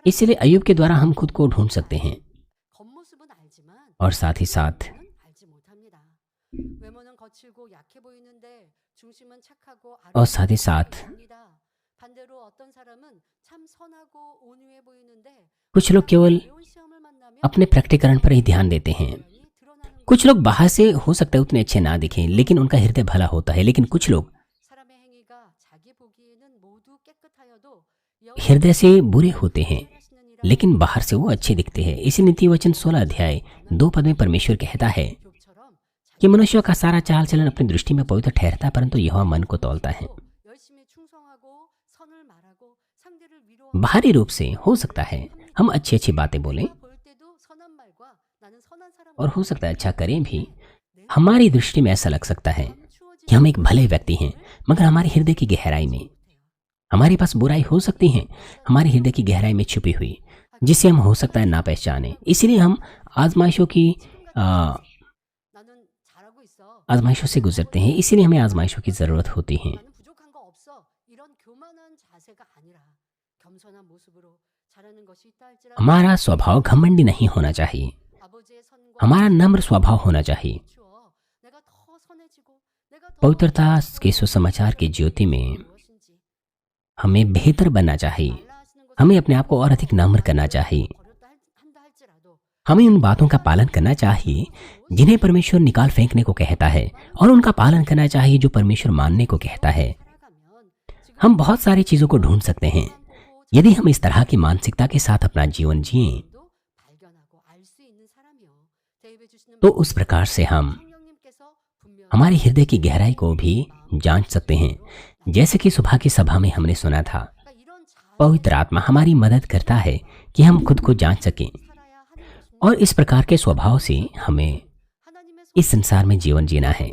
[SPEAKER 1] इसीलिए अय्यूब के द्वारा हम खुद को ढूंढ सकते हैं, और साथ ही साथ कुछ लोग केवल अपने प्रकटीकरण पर ही ध्यान देते हैं। कुछ लोग बाहर से हो सकता है उतने अच्छे ना दिखें, लेकिन उनका हृदय भला होता है। लेकिन कुछ लोग हृदय से बुरे होते हैं, लेकिन बाहर से वो अच्छे दिखते हैं। इसी नीति वचन 16 अध्याय 2 पद में परमेश्वर कहता है कि मनुष्य का सारा चाल चलन अपनी दृष्टि में पवित्र ठहरता है, परंतु यहोवा मन को तौलता है। बाहरी रूप से हो सकता है हम अच्छी अच्छी बातें बोलें और हो सकता है अच्छा करें भी, हमारी दृष्टि में ऐसा लग सकता है कि हम एक भले व्यक्ति हैं, मगर हमारे हृदय की गहराई में हमारे पास बुराई हो सकती है, हमारे हृदय की गहराई में छुपी हुई, जिसे हम हो सकता है ना पहचाने। इसलिए हम आजमाइशों की आजमाइशों से गुजरते हैं, इसीलिए हमें आजमाइशों की जरूरत होती है। हमारा स्वभाव घमंडी नहीं होना चाहिए, हमारा नम्र स्वभाव होना चाहिए। पवित्रता के सुसमाचार की ज्योति में हमें बेहतर बनना चाहिए, हमें अपने आप को और अधिक नम्र करना चाहिए। हमें उन बातों का पालन करना चाहिए जिन्हें परमेश्वर निकाल फेंकने को कहता है, और उनका पालन करना चाहिए जो परमेश्वर मानने को कहता है। हम बहुत सारी चीजों को ढूंढ सकते हैं। यदि हम इस तरह की मानसिकता के साथ अपना जीवन जिए तो उस प्रकार से हम हमारे हृदय की गहराई को भी जांच सकते हैं। जैसे कि सुबह की सभा में हमने सुना था, पवित्र आत्मा हमारी मदद करता है कि हम खुद को जांच सकें, और इस प्रकार के स्वभाव से हमें इस संसार में जीवन जीना है।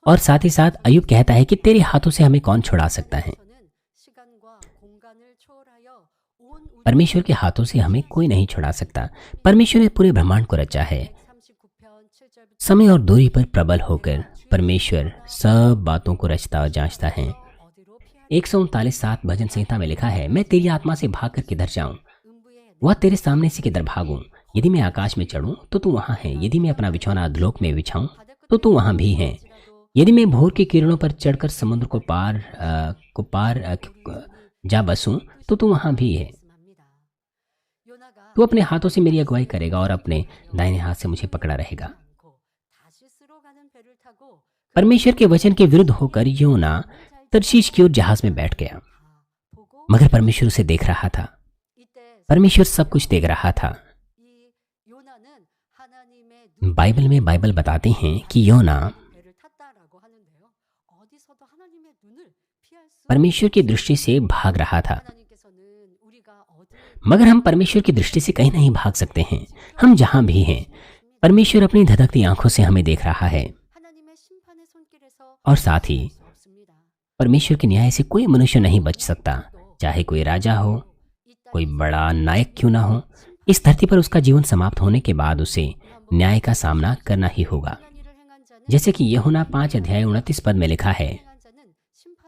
[SPEAKER 1] और साथ ही साथ अय्यूब कहता है कि तेरे हाथों से हमें कौन छुड़ा सकता है। परमेश्वर के हाथों से हमें कोई नहीं छुड़ा सकता। परमेश्वर ने पूरे ब्रह्मांड को रचा है। समय और दूरी पर प्रबल होकर परमेश्वर सब बातों को रचता और जांचता है। 139:7 भजन संहिता में लिखा है, मैं तेरी आत्मा से भागकर किधर जाऊं, वह तेरे सामने से किधर भागूं। यदि मैं आकाश में चढ़ूं तो तू वहां है, यदि मैं अपना बिछौना अधोलोक में बिछाऊं तो तू वहां भी है। यदि मैं भोर की किरणों पर चढ़कर समुद्र को पार जा बसूं तो तू वहां भी है। तू अपने हाथों से मेरी अगुवाई करेगा और अपने दाहिने हाथ से मुझे पकड़ा रहेगा। परमेश्वर के वचन के विरुद्ध होकर योना तरशीश की ओर जहाज में बैठ गया, मगर परमेश्वर उसे देख रहा था। परमेश्वर सब कुछ देख रहा था। बाइबल में बाइबल बताते हैं कि योना परमेश्वर की दृष्टि से भाग रहा था, मगर हम परमेश्वर की दृष्टि से कहीं नहीं भाग सकते हैं। हम जहां भी हैं, परमेश्वर अपनी धधकती आंखों से हमें देख रहा है, और साथ ही परमेश्वर के न्याय से कोई मनुष्य नहीं बच सकता, चाहे कोई राजा हो, कोई बड़ा नायक क्यों ना हो। इस धरती पर उसका जीवन समाप्त होने के बाद उसे न्याय का सामना करना ही होगा। जैसे कि यूहन्ना 5:29 में लिखा है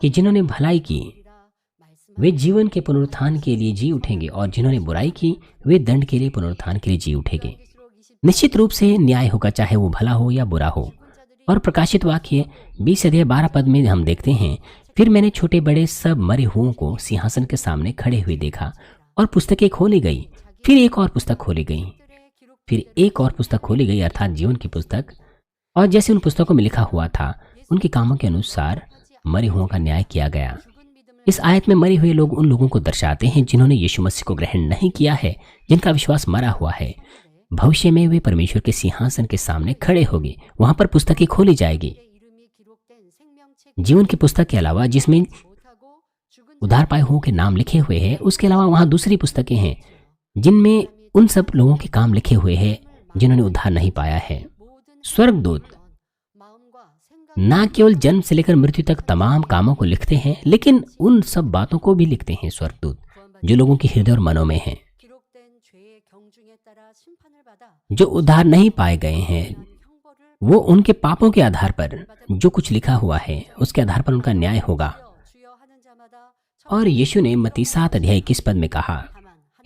[SPEAKER 1] कि जिन्होंने भलाई की वे जीवन के पुनरुत्थान के लिए जी उठेंगे, और जिन्होंने बुराई की वे दंड के लिए पुनरुत्थान के लिए जी उठेंगे। निश्चित रूप से न्याय होगा, चाहे वो भला हो या बुरा हो। और प्रकाशित वाक्य 20:12 में हम देखते हैं, फिर मैंने छोटे बड़े सब मरे हुओं को सिंहासन के सामने खड़े हुए देखा, और पुस्तकें खोली गई। फिर एक और पुस्तक खोली गई, फिर एक और पुस्तक खोली गई, अर्थात जीवन की पुस्तक। और जैसे उन पुस्तकों में लिखा हुआ था, उनके कामों के अनुसार मरे हुओं का न्याय किया गया। इस आयत में मरे हुए लोग उन लोगों को दर्शाते हैं जिन्होंने यीशु मसीह को ग्रहण नहीं किया है, जिनका विश्वास मरा हुआ है। भविष्य में वे परमेश्वर के सिंहासन के सामने खड़े होंगे, वहां पर पुस्तकें खोली जाएगी। जीवन की पुस्तक के अलावा, जिसमें उद्धार पाए हुओं के नाम लिखे हुए हैं, उसके अलावा वहां दूसरी पुस्तकें हैं जिनमें उन सब लोगों के काम लिखे हुए हैं जिन्होंने उद्धार नहीं पाया है। स्वर्गदूत ना केवल जन्म से लेकर मृत्यु तक तमाम कामों को लिखते हैं, लेकिन उन सब बातों को भी लिखते हैं स्वर्गदूत जो लोगों के हृदय और मनों में हैं। जो उद्धार नहीं पाए गए हैं, वो उनके पापों के आधार पर जो कुछ लिखा हुआ है उसके आधार पर उनका न्याय होगा। और यीशु ने मत्ती 7:21 में कहा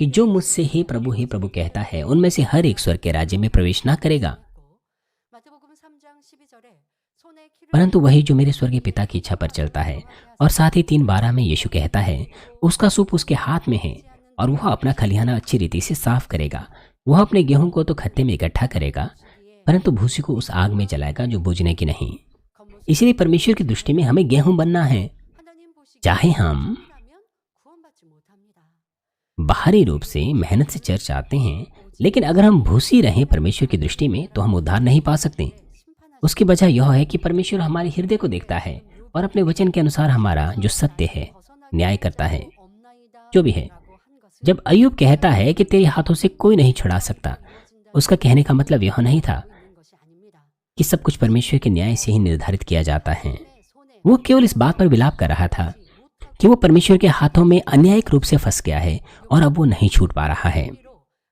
[SPEAKER 1] कि जो मुझसे हे प्रभु कहता है, उनमें से हर एक स्वर्ग के राज्य में प्रवेश ना करेगा, परंतु वही जो मेरे स्वर्गीय पिता की इच्छा पर चलता है। और साथ ही 3:12 में यीशु कहता है, उसका सूप उसके हाथ में है और वह अपना खलिहाना अच्छी रीति से साफ करेगा। वह अपने गेहूं को तो खत्ते में इकट्ठा करेगा, परंतु भूसी को उस आग में जलाएगा जो बुझने की नहीं।
[SPEAKER 2] 겉모습
[SPEAKER 1] इसलिए परमेश्वर की दृष्टि में हमें गेहूं बनना है।
[SPEAKER 2] 하나님 보시기에
[SPEAKER 1] चाहे हम
[SPEAKER 2] 흙이라면 구원받지 못합니다.
[SPEAKER 1] बाहरी रूप से मेहनत से चर्च आते हैं, लेकिन अगर हम भूसी रहें परमेश्वर की दृष्टि में तो हम उद्धार नहीं पा सकते। उसकी वजह यह है कि परमेश्वर हमारे हृदय को देखता है और अपने वचन के अनुसार हमारा जो सत्य है न्याय करता है। जो भी है, जब अय्यूब कहता है कि तेरे हाथों से कोई नहीं छुड़ा सकता, उसका कहने का मतलब यह नहीं था कि सब कुछ परमेश्वर के न्याय से ही निर्धारित किया जाता है। वो केवल इस बात पर विलाप कर रहा था कि वो परमेश्वर के हाथों में अन्यायिक रूप से फंस गया है और अब वो नहीं छूट पा रहा है।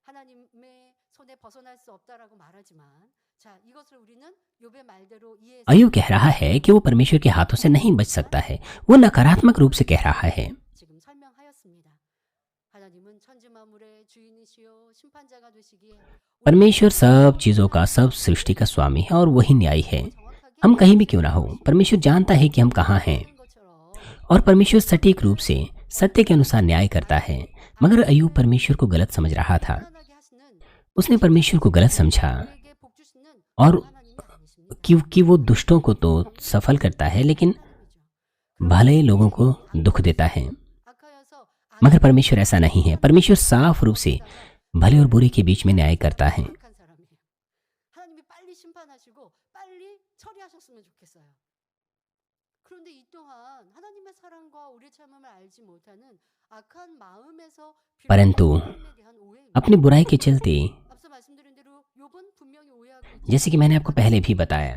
[SPEAKER 2] 하나님의 손에 벗어날 수 없다라고 말하지만 자, 이것을 우리는 욥의 말대로 이해해서
[SPEAKER 1] अय्यूब कह रहा है कि वो परमेश्वर के हाथों से नहीं बच सकता है। वो नकारात्मक रूप से कह रहा है।
[SPEAKER 2] 지금 설명하였습니다. 하나님은 천지 만물의 주인이시요 심판자가 되시기에
[SPEAKER 1] परमेश्वर सब चीजों का, सब सृष्टि का स्वामी है और वही न्यायी है। हम कहीं भी क्यों ना हो, परमेश्वर जानता है कि हम कहाँ हैं और परमेश्वर सटीक रूप से सत्य के अनुसार न्याय करता है। मगर अय्यूब परमेश्वर को गलत समझ रहा था। उसने परमेश्वर को गलत समझा
[SPEAKER 2] 우리에게 복 주시는
[SPEAKER 1] और
[SPEAKER 2] 하나님이 아니십니다.
[SPEAKER 1] क्योंकि वो दुष्टों को तो सफल करता है लेकिन भले लोगों को दुख देता है।
[SPEAKER 2] 악하여서
[SPEAKER 1] मगर परमेश्वर ऐसा नहीं है। परमेश्वर साफ रूप से भले और बुरे के बीच में न्याय करता है।
[SPEAKER 2] 악한 사람이에요. 하나님이 빨리 심판하시고 빨리 처리하셨으면 좋겠어요. 그런데 이 또한 하나님의 사랑과 우리의 참음을 알지 못하는 악한 마음에서
[SPEAKER 1] परंतु
[SPEAKER 2] 하나님에 대한 오해입니다.
[SPEAKER 1] अपनी बुराई के चलते,
[SPEAKER 2] 앞서 말씀드린 대로 욥은 분명히 오해하고 있죠.
[SPEAKER 1] जैसे कि मैंने आपको पहले भी बताया,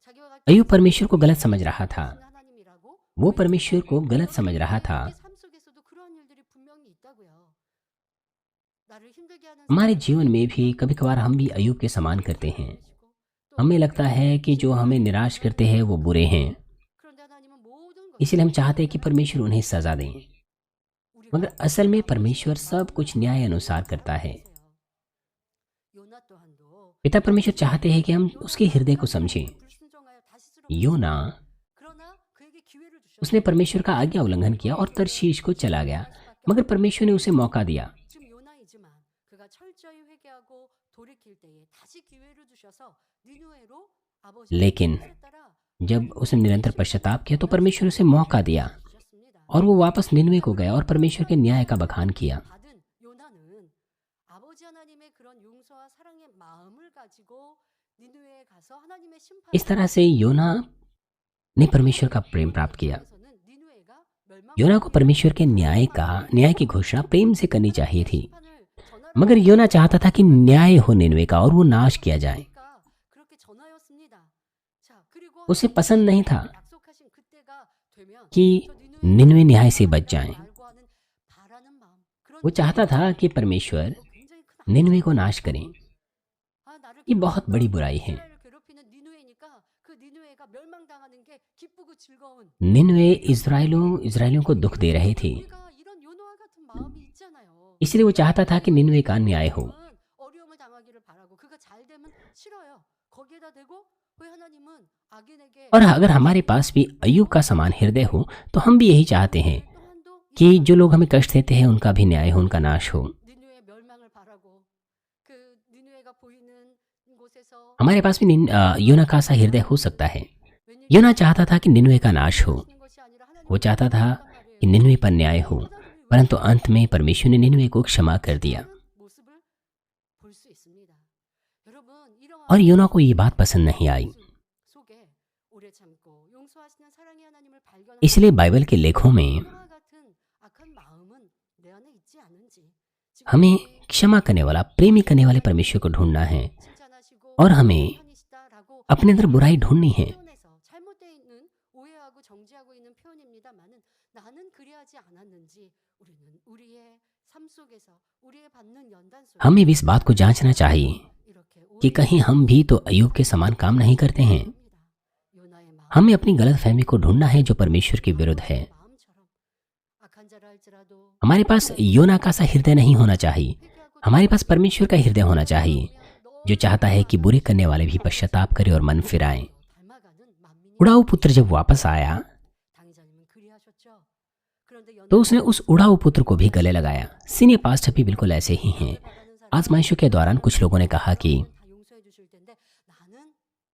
[SPEAKER 2] 자기와 같이
[SPEAKER 1] अय्यूब परमेश्वर को गलत समझ रहा था।
[SPEAKER 2] 하나님이라고
[SPEAKER 1] वो परमेश्वर को गलत समझ रहा था।
[SPEAKER 2] 우리의 삶 속에서도 그러한 일들이 분명히 있다고요. 나를 힘들게 하는
[SPEAKER 1] हमारे जीवन में भी कभी कभार हम भी अय्यूब के समान करते हैं। हमें लगता है कि जो हमें निराश करते हैं वो बुरे हैं,
[SPEAKER 2] 그런데 하나님은 모든 것을
[SPEAKER 1] इसलिए हम चाहते हैं कि परमेश्वर उन्हें सजा दें। मगर असल में परमेश्वर सब कुछ न्याय अनुसार करता है।
[SPEAKER 2] 요나 또한도
[SPEAKER 1] पिता परमेश्वर चाहते हैं कि हम उसके हृदय को समझें।
[SPEAKER 2] 불순종하여 다시스로
[SPEAKER 1] योना,
[SPEAKER 2] 그러나 그에게 기회를 주셨어요.
[SPEAKER 1] उसने परमेश्वर का आज्ञा उल्लंघन किया और तरशीश को चला गया, मगर परमेश्वर ने उसे मौका दिया।
[SPEAKER 2] 지금 요나이지만 그가 철저히 회개하고 돌이킬 때에 다시 기회를 주셔서 니누에로 아버지의
[SPEAKER 1] लेकिन
[SPEAKER 2] 뜻에 따라
[SPEAKER 1] जब उसने निरंतर पश्चाताप किया तो परमेश्वर उसे मौका दिया
[SPEAKER 2] 주셨습니다.
[SPEAKER 1] और वो वापस निनवे को गया और परमेश्वर के न्याय का बखान किया।
[SPEAKER 2] 받은 요나는 아버지 하나님의 그런 용서와 사랑의 마음을 가지고 니누에에 가서 하나님의 심판을
[SPEAKER 1] इस तरह से योना ने परमेश्वर का प्रेम प्राप्त किया।
[SPEAKER 2] 통해서는 니누에가
[SPEAKER 1] योना को परमेश्वर के न्याय की घोषणा प्रेम से करनी चाहिए थी,
[SPEAKER 2] 심판을 전하라.
[SPEAKER 1] मगर योना चाहता था कि न्याय हो निनवे का और वो नाश किया जाए।
[SPEAKER 2] 그러니까 그렇게 전하였습니다. 자, 그리고
[SPEAKER 1] उसे पसंद नहीं था
[SPEAKER 2] 약속하신 그때가 되면
[SPEAKER 1] कि
[SPEAKER 2] 저 니누에
[SPEAKER 1] निनवे न्याय से बच जाएं।
[SPEAKER 2] 말고 하는 바라는 마음. 그런
[SPEAKER 1] वो चाहता था कि परमेश्वर
[SPEAKER 2] 굉장히 큰
[SPEAKER 1] निनवे को नाश करें।
[SPEAKER 2] 아, 나를
[SPEAKER 1] ये बहुत बड़ी बुराई है।
[SPEAKER 2] 이스라엘을 괴롭히는 니누에니까 그 니누에가 멸망당하는 게 기쁘고 즐거운
[SPEAKER 1] निनवे इज़राइलियों को दुख दे रहे थे,
[SPEAKER 2] 우리가 이런 요노와 같은 마음이 있잖아요.
[SPEAKER 1] इसलिए वो चाहता था कि निनवे का न्याय हो।
[SPEAKER 2] 어려움을 당하기를 바라고 그가 잘 되면 싫어요. 거기에다 대고 왜 하나님은 악인에게
[SPEAKER 1] और अगर हमारे पास भी अय्यूब का समान हृदय हो तो हम भी यही चाहते हैं
[SPEAKER 2] 또한도
[SPEAKER 1] कि जो लोग हमें कष्ट देते हैं उनका भी न्याय हो, उनका नाश हो।
[SPEAKER 2] 니누의 멸망을 바라고 그 니누에가 보이는 곳에서
[SPEAKER 1] हमारे पास भी योना का सा हृदय हो सकता है। योना चाहता था कि निनवे का नाश हो।
[SPEAKER 2] 하시는 것이 아니라
[SPEAKER 1] वो
[SPEAKER 2] 하나님의
[SPEAKER 1] चाहता था
[SPEAKER 2] 말이에요.
[SPEAKER 1] कि निनवे पर न्याय हो, परंतु अंत में परमेश्वर ने निनवे को क्षमा कर दिया।
[SPEAKER 2] 모습을 볼 수 있습니다. 여러분 이러한
[SPEAKER 1] और योना को ये बात पसंद नहीं आई।
[SPEAKER 2] 속에 오래 참고 용서하시는 사랑의 하나님을 발견하고
[SPEAKER 1] इसलिए बाइबल के लेखों में
[SPEAKER 2] 이와 같은 악한 마음은 내 안에 있지 않은지 지금
[SPEAKER 1] हमें
[SPEAKER 2] 우리에게
[SPEAKER 1] क्षमा करने वाला, प्रेमी करने वाले परमेश्वर को ढूंढना है
[SPEAKER 2] 칭찬하시고
[SPEAKER 1] और हमें
[SPEAKER 2] 편이시다라고
[SPEAKER 1] अपने अंदर बुराई ढूंढनी है।
[SPEAKER 2] 표현해서 잘못되어 있는 오해하고 정지하고 있는 표현입니다만은 나는 그리하지 않았는지 우리는 우리의 삶 속에서 우리의 받는 연단 속에
[SPEAKER 1] हमें भी इस बात को जांचना चाहिए
[SPEAKER 2] 이렇게
[SPEAKER 1] कि कहीं हम भी तो अय्यूब के समान काम नहीं करते हैं।
[SPEAKER 2] 요나의 마음
[SPEAKER 1] हमें अपनी गलत फहमी को ढूंढना है जो परमेश्वर के विरुद्ध है।
[SPEAKER 2] 마음처럼 악한 자라 할지라도
[SPEAKER 1] हमारे पास योना का सा हृदय नहीं होना चाहिए। हमारे पास परमेश्वर का हृदय होना चाहिए जो चाहता है कि बुरे करने वाले भी पश्चाताप करें और मन फिराएं।
[SPEAKER 2] 닮아가는 만민이
[SPEAKER 1] उड़ाऊ पुत्र जब वापस आया
[SPEAKER 2] 당의자님은 그리하셨죠. 그런데
[SPEAKER 1] तो उसने उस उड़ाऊ पुत्र को भी गले लगाया। सीनियर पास्टर भी बिल्कुल ऐसे ही हैं। आजमाइशों के दौरान कुछ लोगों ने कहा कि
[SPEAKER 2] 다 용서해 주실 텐데 나는